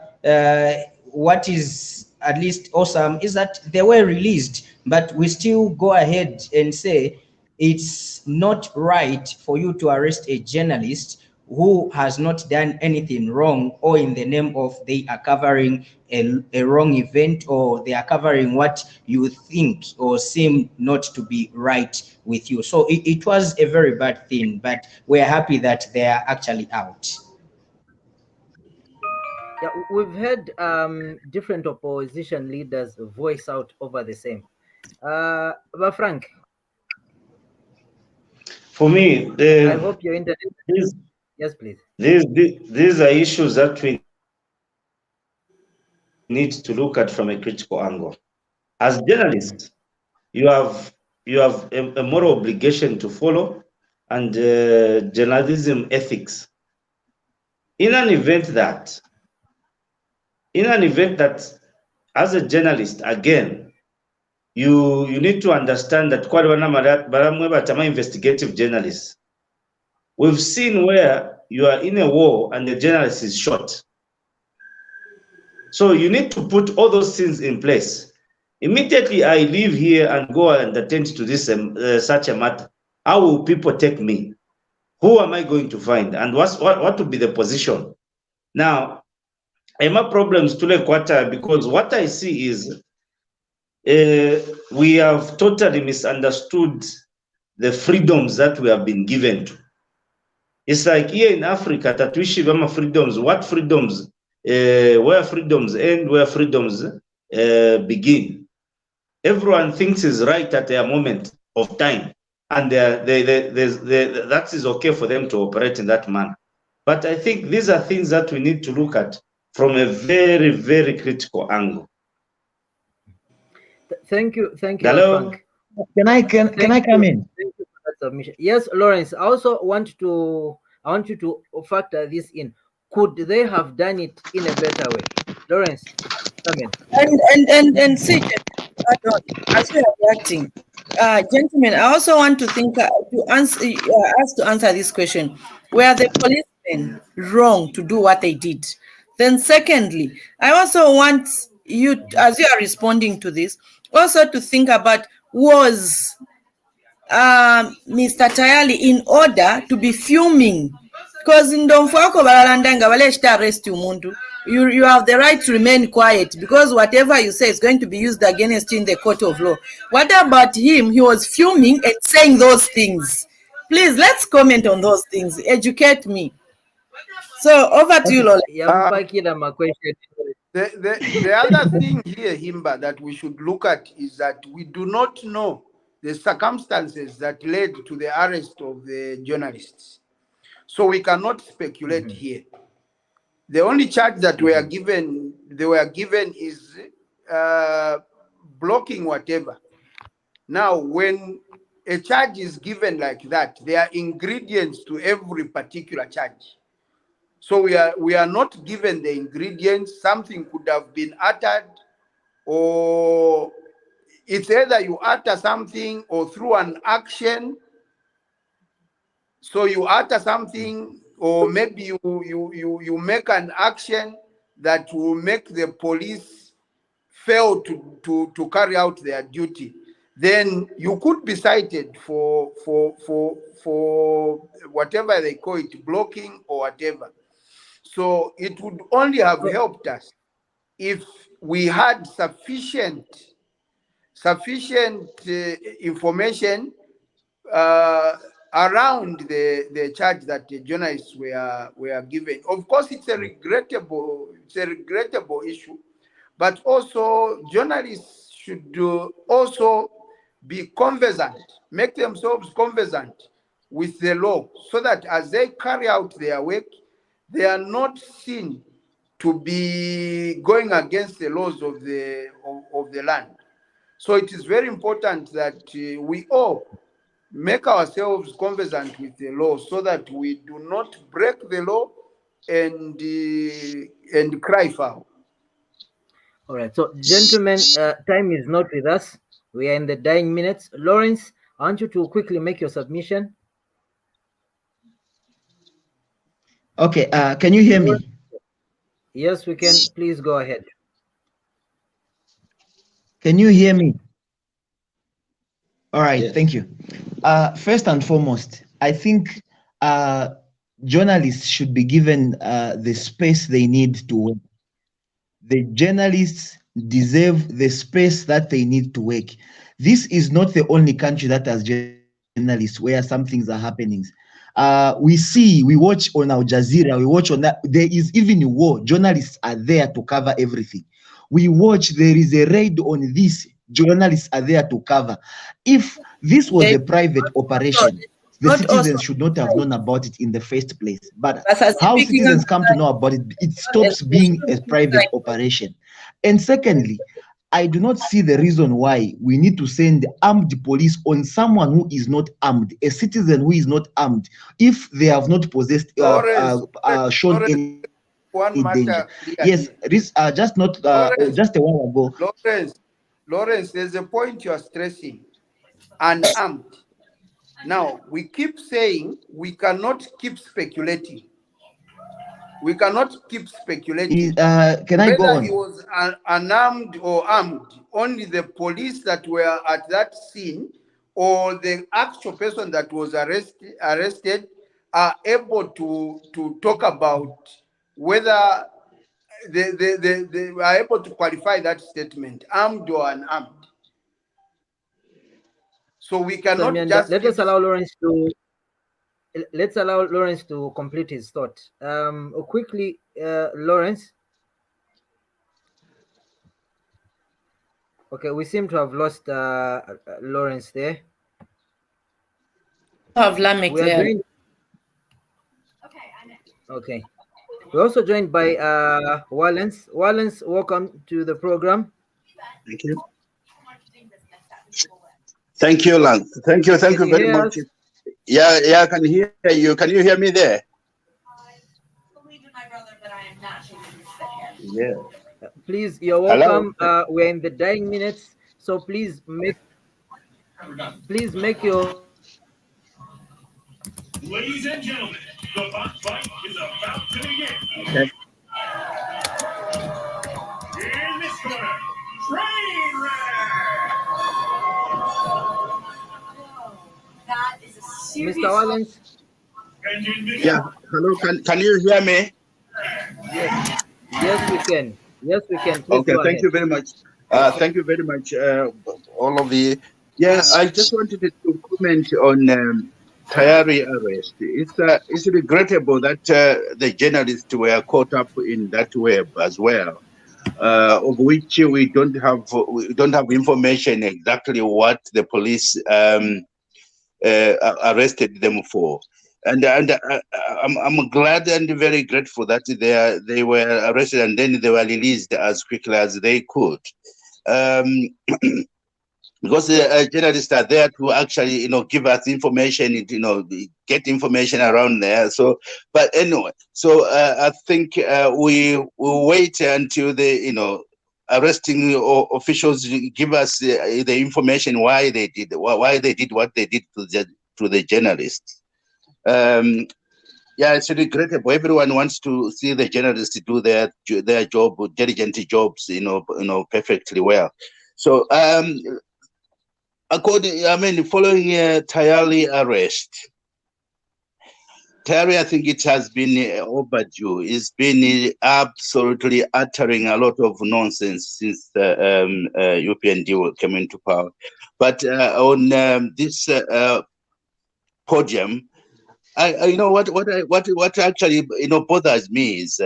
what is at least awesome is that they were released, but we still go ahead and say it's not right for you to arrest a journalist who has not done anything wrong, or in the name of they are covering a wrong event, or they are covering what you think or seem not to be right with you. So it was a very bad thing, but we're happy that they are actually out. Yeah, we've had different opposition leaders voice out over the same. But Frank, For me, I hope your internet. these, Yes, please. these are issues that we need to look at from a critical angle. As journalists, you have a moral obligation to follow, and journalism ethics. In an event that, as a journalist, again, you need to understand that investigative journalists. We've seen where you are in a war and the journalist is shot. So you need to put all those things in place. Immediately I leave here and go and attend to this such a matter. How will people take me? Who am I going to find? And what will be the position? Now, I have problems to the quarter, because what I see is we have totally misunderstood the freedoms that we have been given to. It's like here in Africa, tatuishi vama freedoms. What freedoms? Where freedoms end, where freedoms begin. Everyone thinks is right at their moment of time, and that is okay for them to operate in that manner. But I think these are things that we need to look at from a very, very critical angle. Thank you, Hello? Frank. Can I come in? Thank you for that submission. Yes, Lawrence. I also want you to factor this in. Could they have done it in a better way? Lawrence, come in. And see, as you are reacting, gentlemen, I also want to think to answer ask to answer this question: were the policemen wrong to do what they did? Then, secondly, I also want you, as you are responding to this, also to think about, was Mr. Tayali in order to be fuming, because in Domfoko Balalandanga Valeshta arrest umuntu. You have the right to remain quiet, because whatever you say is going to be used against you in the court of law. What about him? He was fuming and saying those things. Please, let's comment on those things. Educate me. So over to you, Lola. My question. The other thing here, Himba, that we should look at is that we do not know the circumstances that led to the arrest of the journalists. So we cannot speculate here. The only charge that they were given is blocking whatever. Now, when a charge is given like that, there are ingredients to every particular charge. So we are not given the ingredients. Something could have been uttered, or it's either you utter something or through an action. So you utter something, or maybe you make an action that will make the police fail to carry out their duty. Then you could be cited for whatever they call it, blocking or whatever. So it would only have helped us if we had sufficient information around the charge that the journalists were given. Of course, it's a regrettable issue, but also journalists should also be conversant, make themselves conversant with the law, so that as they carry out their work, they are not seen to be going against the laws of the land. So it is very important that we all make ourselves conversant with the law, so that we do not break the law and cry foul. All right, so gentlemen, time is not with us. We are in the dying minutes. Lawrence, I want you to quickly make your submission. Okay, can you hear me? Yes, we can. Please go ahead. Can you hear me? All right, Yes. thank you. First and foremost, I think journalists should be given the space they need to work. The journalists deserve the space that they need to work. This is not the only country that has journalists where some things are happening. We watch on Al Jazeera, we watch on that. There is even a war. Journalists are there to cover everything. We watch, there is a raid on this. Journalists are there to cover. If this was a private operation, the Not also citizens should not have known about it in the first place. But as how speaking citizens come to know about it, it stops being a private operation. And secondly, I do not see the reason why we need to send armed police on someone who is not armed, a citizen who is not armed, if they have not possessed, shown any One danger. matter Yes, clear this just not just a while ago. Lawrence, there's a point you are stressing: unarmed. Now we keep saying we cannot keep speculating. We cannot keep speculating. Can I go Whether on? he was unarmed or armed, only the police that were at that scene or the actual person that was arrested are able to talk about whether they are able to qualify that statement, armed or unarmed. So we cannot Samyanda, just let's allow Lawrence to complete his thought. Quickly, Lawrence. Okay, we seem to have lost Lawrence there. have Lamek We are there. joined. Okay. We're also joined by Wallace. Wallace, welcome to the program. Thank you. Thank you, Lance. Thank you very much. Yeah, I can hear you. Can you hear me there? Yeah. Please, you're welcome. We're in the dying minutes, so please make your. Ladies and gentlemen, the box fight is about to begin. Okay. In this corner, train wreck. That is a serious. Mr. Wallace. Yeah. Hello. Can you hear me? Yes. Yes, we can. Yes, we can. Please okay. Thank you very much. Thank you very much, all of you. Yeah, I just wanted to comment on Tayari arrest. It's regrettable that the journalists were caught up in that web as well, of which we don't have information exactly what the police arrested them for. And I'm glad and very grateful that they were arrested and then they were released as quickly as they could. Because the journalists are there to actually, give us information, get information around there. So, but anyway, so I think we will wait until the, arresting officials give us the information why they did what they did to the journalists. Yeah, it's regrettable. Everyone wants to see the journalists do their job, diligent jobs, perfectly well. So, following Tayali arrest, Terry, I think it has been overdue. It's been absolutely uttering a lot of nonsense since the UPND came into power. But on this podium, you know what actually bothers me is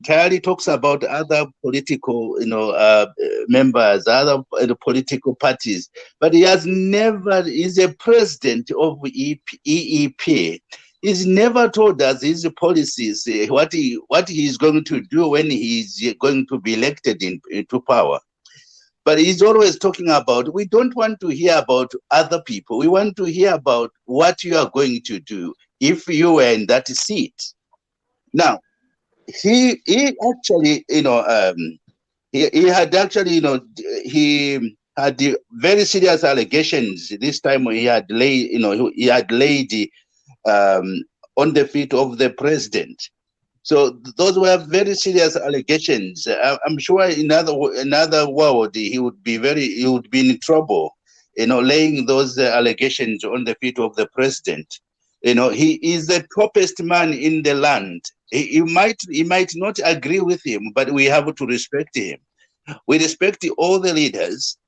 Terry talks about other political members, other political parties, but he has never is a president of EEP. He's never told us his policies, what he is going to do when he's going to be elected into power. But he's always talking about, we don't want to hear about other people. We want to hear about what you are going to do if you were in that seat. Now, he actually, he had actually, he had very serious allegations. This time he had laid, on the feet of the president. So those were very serious allegations. I'm sure in another world he would be in trouble, laying those allegations on the feet of the president. He is the toppest man in the land. He might not agree with him, but we have to respect him. We respect all the leaders.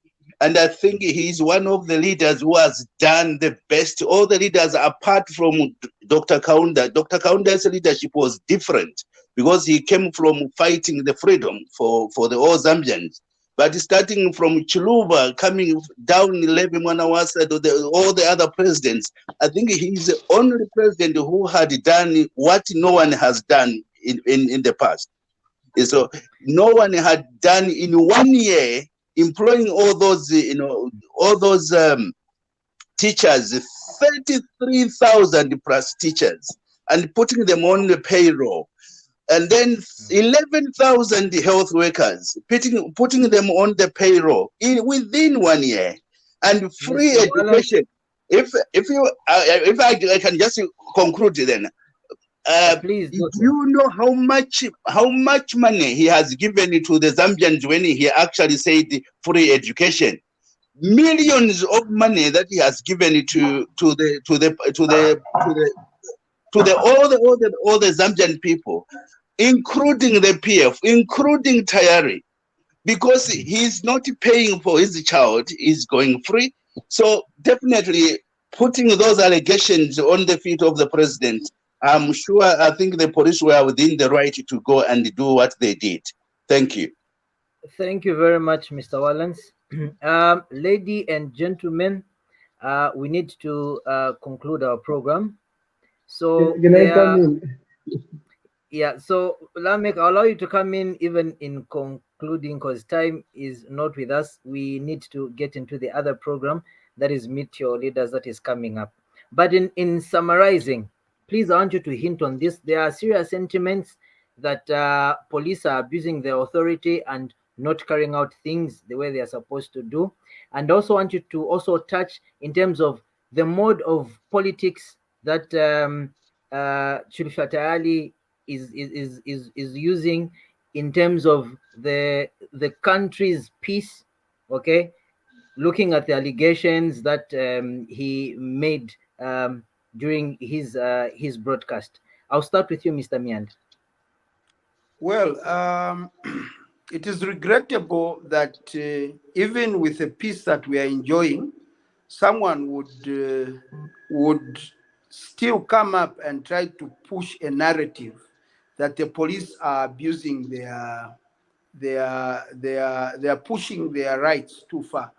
And I think he's one of the leaders who has done the best. All the leaders, apart from Dr. Kaunda. Dr. Kaunda's leadership was different because he came from fighting the freedom for the all Zambians. But starting from Chiluba, coming down Levi Mwanawasa to all the other presidents, I think he's the only president who had done what no one has done in the past. So no one had done in 1 year, employing all those, teachers, 33,000 plus teachers, and putting them on the payroll. And then 11,000 health workers, putting them on the payroll within 1 year, and free education. If I can just conclude then. Please, do you know how much money he has given to the Zambians when he actually said free education? Millions of money that he has given to all the Zambian people, including the PF, including Tayari, because he's not paying for his child, he's going free. So definitely putting those allegations on the feet of the president, I think the police were within the right to go and do what they did. Thank you. Thank you very much, Mr. Wallens. Ladies and gentlemen, we need to conclude our program. So Can I come in? Yeah, so Lamek, I'll allow you to come in even in concluding because time is not with us. We need to get into the other program that is Meet Your Leaders that is coming up. But in summarizing, please, I want you to hint on this. There are serious sentiments that police are abusing their authority and not carrying out things the way they are supposed to do. And also want you to also touch in terms of the mode of politics that Chilufya Tayali is using in terms of the country's peace. Okay, looking at the allegations that he made during his broadcast. I'll start with you, Mr. Miand. Well, it is regrettable that even with the peace that we are enjoying, someone would still come up and try to push a narrative that the police are abusing they are pushing their rights too far.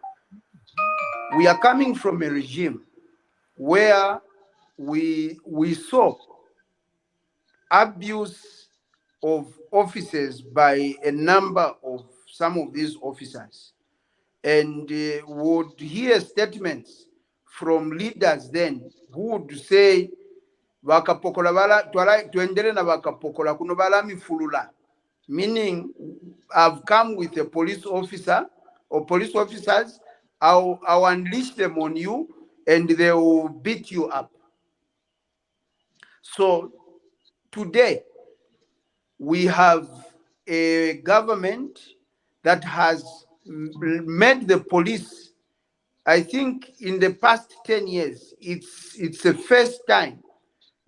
We are coming from a regime where we saw abuse of officers by a number of some of these officers, and would hear statements from leaders then who would say bakapokola bala tuendele na bakapokola kuno bala mifulula, meaning I've come with a police officer or police officers, I'll unleash them on you and they will beat you up. So today we have a government that has made the police, I think in the past 10 years, it's the first time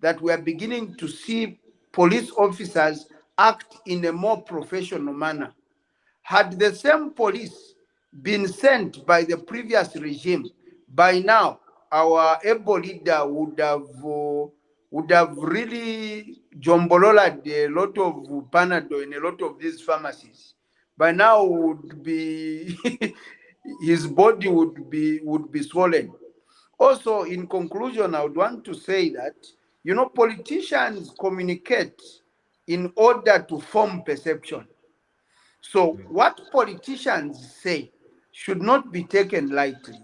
that we are beginning to see police officers act in a more professional manner. Had the same police been sent by the previous regime, by now our able leader would have really jombololed a lot of Panado in a lot of these pharmacies. By now would be his body would be swollen. Also, in conclusion, I would want to say that, you know, politicians communicate in order to form perception. So what politicians say should not be taken lightly.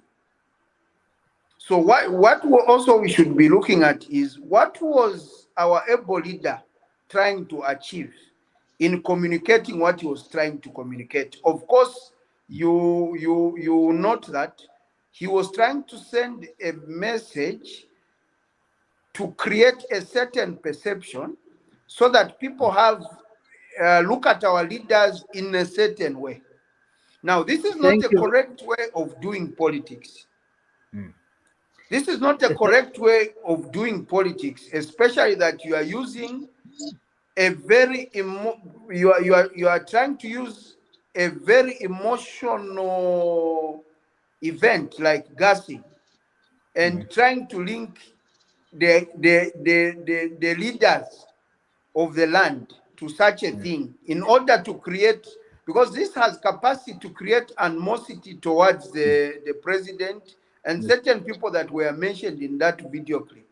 So what also we should be looking at is what was our able leader trying to achieve in communicating what he was trying to communicate. Of course, you note that he was trying to send a message to create a certain perception so that people have look at our leaders in a certain way. Now, this is not Thank a you. correct way of doing politics. Mm. This is not a correct way of doing politics, especially that you are using a very you are trying to use a very emotional event like gassing and trying to link the leaders of the land to such a thing in order to create, because this has capacity to create animosity towards the president and certain people that were mentioned in that video clip.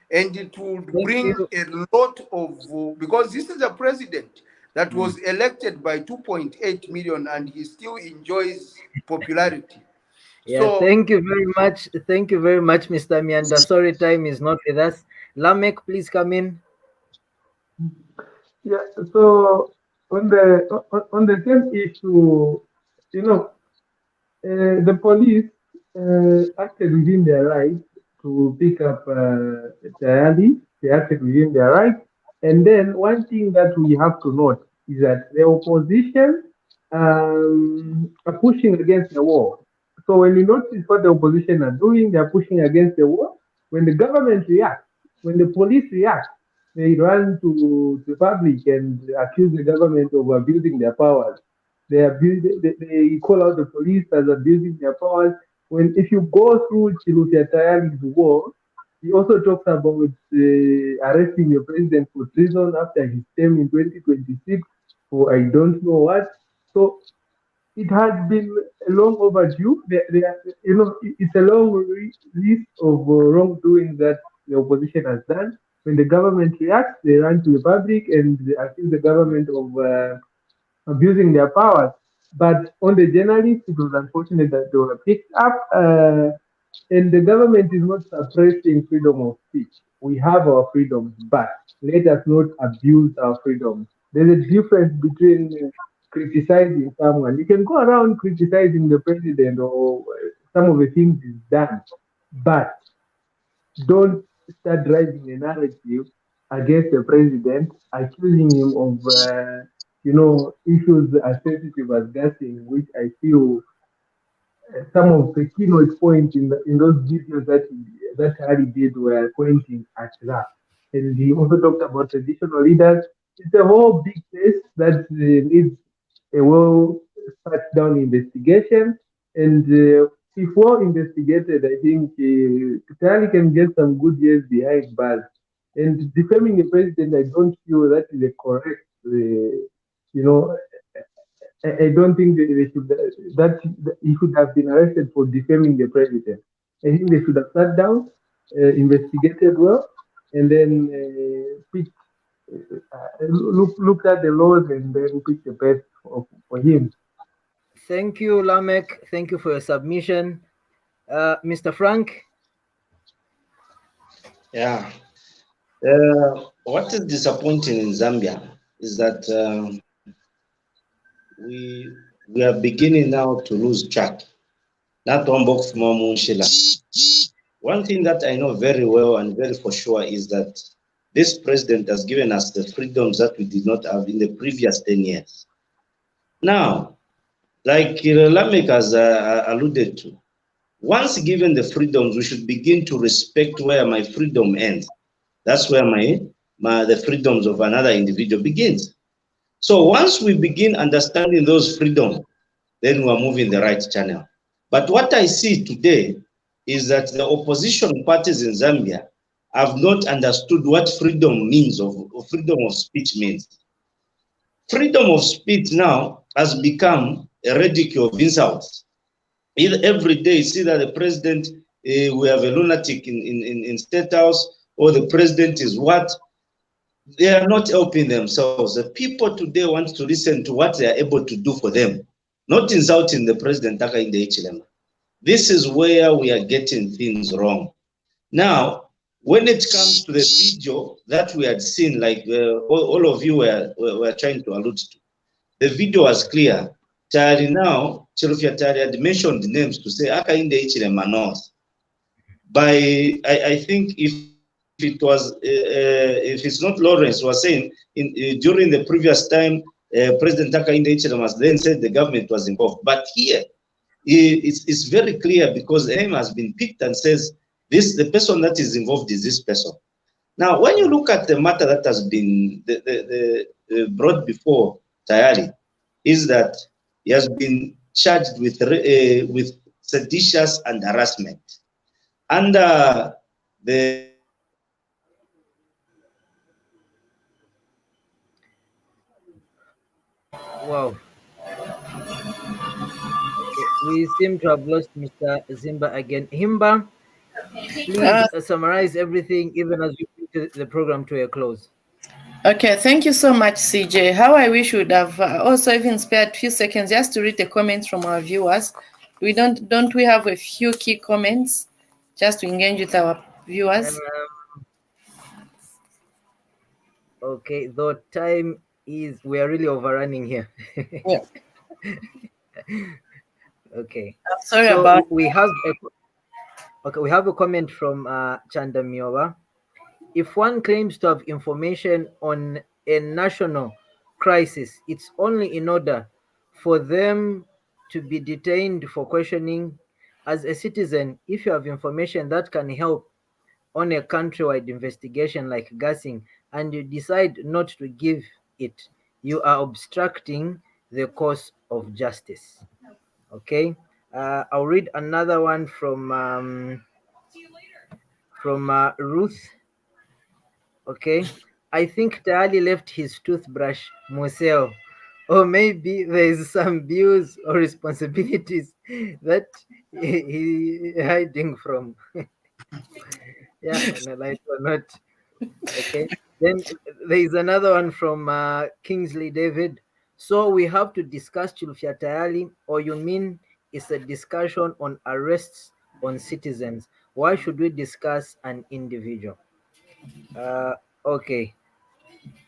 And it would Thank bring you. a lot of, because this is a president that was elected by 2.8 million and he still enjoys popularity. Yeah, So thank you very much. Thank you very much, Mr. Mianda. Sorry, time is not with us. Lamek, please come in. Yeah, so on the same issue, you know, the police acted within their right to pick up Tayali. They acted within their right. And then one thing that we have to note is that the opposition are pushing against the war. So when you notice what the opposition are doing, they are pushing against the war. When the government reacts, when the police react, they run to the public and accuse the government of abusing their powers. They call out the police as abusing their powers. When if you go through Chilufya Tayali's war, he also talks about arresting the president for treason after his term in 2026 for I don't know what. So it has been long overdue. You know, it's a long list of wrongdoing that the opposition has done. When the government reacts, they run to the public and they accuse the government of abusing their powers. But on the journalists, it was unfortunate that they were picked up. And the government is not suppressing freedom of speech. We have our freedoms, but let us not abuse our freedoms. There's a difference between criticizing someone. You can go around criticizing the president or some of the things he's done, but don't start driving a narrative against the president, accusing him of, issues as sensitive as gassing, which I feel some of the keynote points in those videos that Harry did were pointing at that. And he also talked about traditional leaders. It's a whole big case that needs a well sat down investigation. And if well investigated, I think Italy can get some good years behind bars. And defaming a president, I don't feel that is a correct, you know, I don't think they should that he should have been arrested for defaming the president. I think they should have sat down, investigated well, and then looked at the laws and then picked the best for him. Thank you, Lamek. Thank you for your submission. Mr. Frank? Yeah. What is disappointing in Zambia is that we are beginning now to lose track. Not one box Shila. One thing that I know very well and very for sure is that this president has given us the freedoms that we did not have in the previous 10 years. Now, like Lamek has alluded to, once given the freedoms, we should begin to respect where my freedom ends. That's where the freedoms of another individual begins. So once we begin understanding those freedoms, then we're moving the right channel. But what I see today is that the opposition parties in Zambia have not understood what freedom means, of freedom of speech means. Freedom of speech now has become a ridicule of insults. Every day, you see that the president, we have a lunatic in State House, or the president is what? They are not helping themselves. The people today want to listen to what they are able to do for them, not insulting the president. This is where we are getting things wrong. Now, when it comes to the video that we had seen, like all of you were trying to allude to, the video was clear. Tayali now, Chilufya Tayali had mentioned names to say Akainde Ichilema North. I think if it's not Lawrence was saying during the previous time, President Akainde Ichilema then said the government was involved. But here, it's very clear because the name has been picked and says the person that is involved is this person. Now, when you look at the matter that has been brought before Tayali, is that he has been charged with seditious and harassment under the. Wow. Okay, we seem to have lost Mr. Zimba again. Himba, please summarize everything, even as we bring the program to a close. Okay, thank you so much, CJ. How I wish we would have also even spared a few seconds just to read the comments from our viewers. Don't we have a few key comments just to engage with our viewers? Okay, though time is, we are really overrunning here. Yeah. Okay. Sorry about we have a comment from Chanda Miowa. If one claims to have information on a national crisis, it's only in order for them to be detained for questioning. As a citizen, if you have information that can help on a countrywide investigation like gassing and you decide not to give it, you are obstructing the course of justice. Okay, I'll read another one from Ruth. Okay, I think Tayali left his toothbrush Museo, or maybe there's some bills or responsibilities that he hiding from. Yeah, no, like or not. Okay, then there is another one from Kingsley David. So we have to discuss Chilufya Tayali, or you mean it's a discussion on arrests on citizens? Why should we discuss an individual? Okay.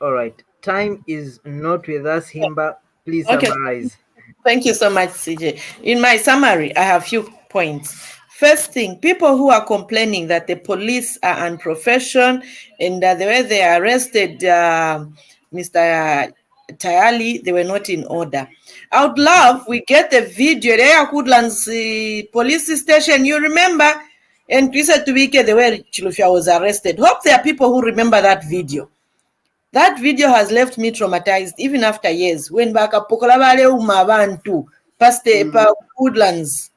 All right. Time is not with us, Himba. Please summarize. Thank you so much, CJ. In my summary, I have a few points. First thing, people who are complaining that the police are unprofessional and that the way they arrested Mr. Tayali, they were not in order. I would love we get the video there at Woodlands police station. You remember? And Twisa Tubike, the way Chilufya was arrested. Hope there are people who remember that video. That video has left me traumatized even after years. When bakapokola bale umabantu past the Woodlands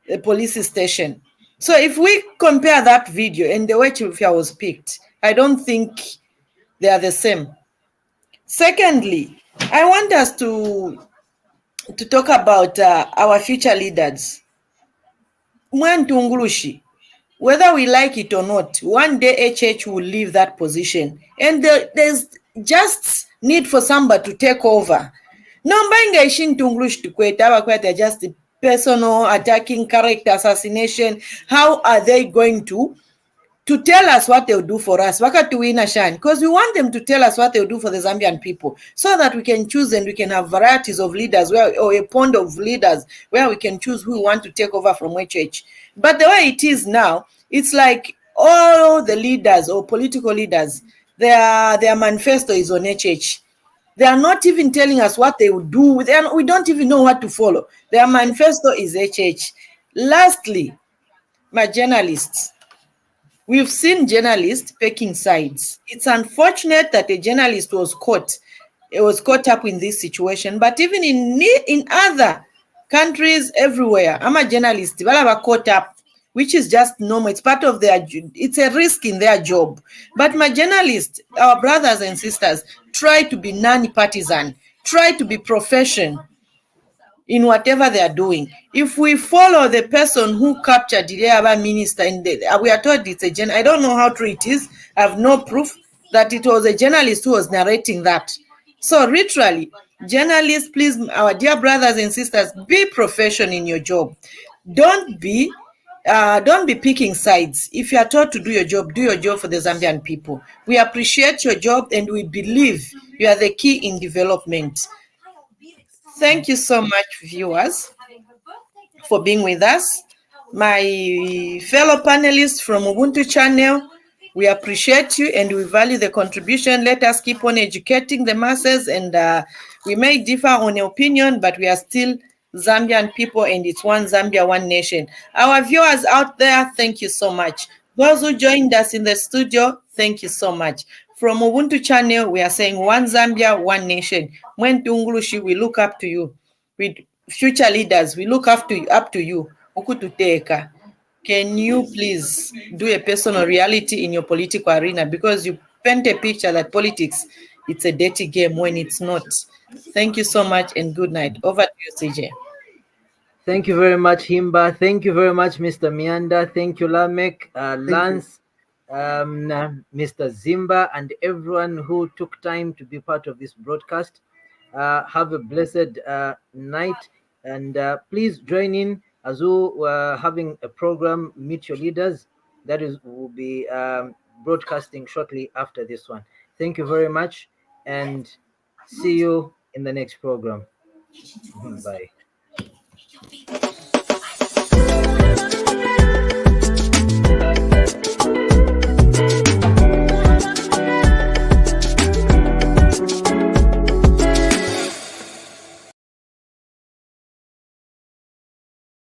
the police station. So if we compare that video and the way Chilufya was picked, I don't think they are the same. Secondly, I want us to talk about our future leaders. Mwantungulushi, whether we like it or not, one day HH will leave that position. And there's just need for somebody to take over. Nomba ishin tungulushi tukweta, they're just personal attacking, character assassination. How are they going to tell us what they'll do for us? Because we want them to tell us what they'll do for the Zambian people so that we can choose and we can have varieties of leaders or a pond of leaders where we can choose who we want to take over from HH. But the way it is now, it's like all the leaders or political leaders, their manifesto is on HH. They are not even telling us what they will do. We don't even know what to follow. Their manifesto is HH. Lastly, my journalists, We've seen journalists picking sides. It's unfortunate that a journalist was caught. It was caught up in this situation. But even in other countries everywhere, I'm a journalist. Well, I caught up, which is just normal. It's part of their. It's a risk in their job. But my journalists, our brothers and sisters, try to be non-partisan. Try to be professional in whatever they are doing. If we follow the person who captured the other minister, we are told it's a I don't know how true it is. I have no proof that it was a journalist who was narrating that. So literally, journalists, please, our dear brothers and sisters, be professional in your job. Don't be picking sides. If you are told to do your job for the Zambian people. We appreciate your job and we believe you are the key in development. Thank you so much, viewers, for being with us. My fellow panelists from Ubuntu channel, we appreciate you and we value the contribution. Let us keep on educating the masses, and we may differ on opinion, but we are still Zambian people, and it's one Zambia, one nation. Our viewers out there, thank you so much. Those who joined us in the studio, thank you so much. From Ubuntu channel, we are saying one Zambia, one nation. When Tungulushi, we look up to you. With future leaders, we look up to you. Ukututeka. Can you please do a personal reality in your political arena? Because you paint a picture that politics, it's a dirty game when it's not. Thank you so much and good night. Over to you, CJ. Thank you very much, Himba. Thank you very much, Mr. Mianda. Thank you, Lamek, Lance, Mr. Zimba, and everyone who took time to be part of this broadcast. Have a blessed night, and please join in as we are having a program, Meet Your Leaders, that is will be broadcasting shortly after this one. Thank you very much, and see you in the next program. Bye.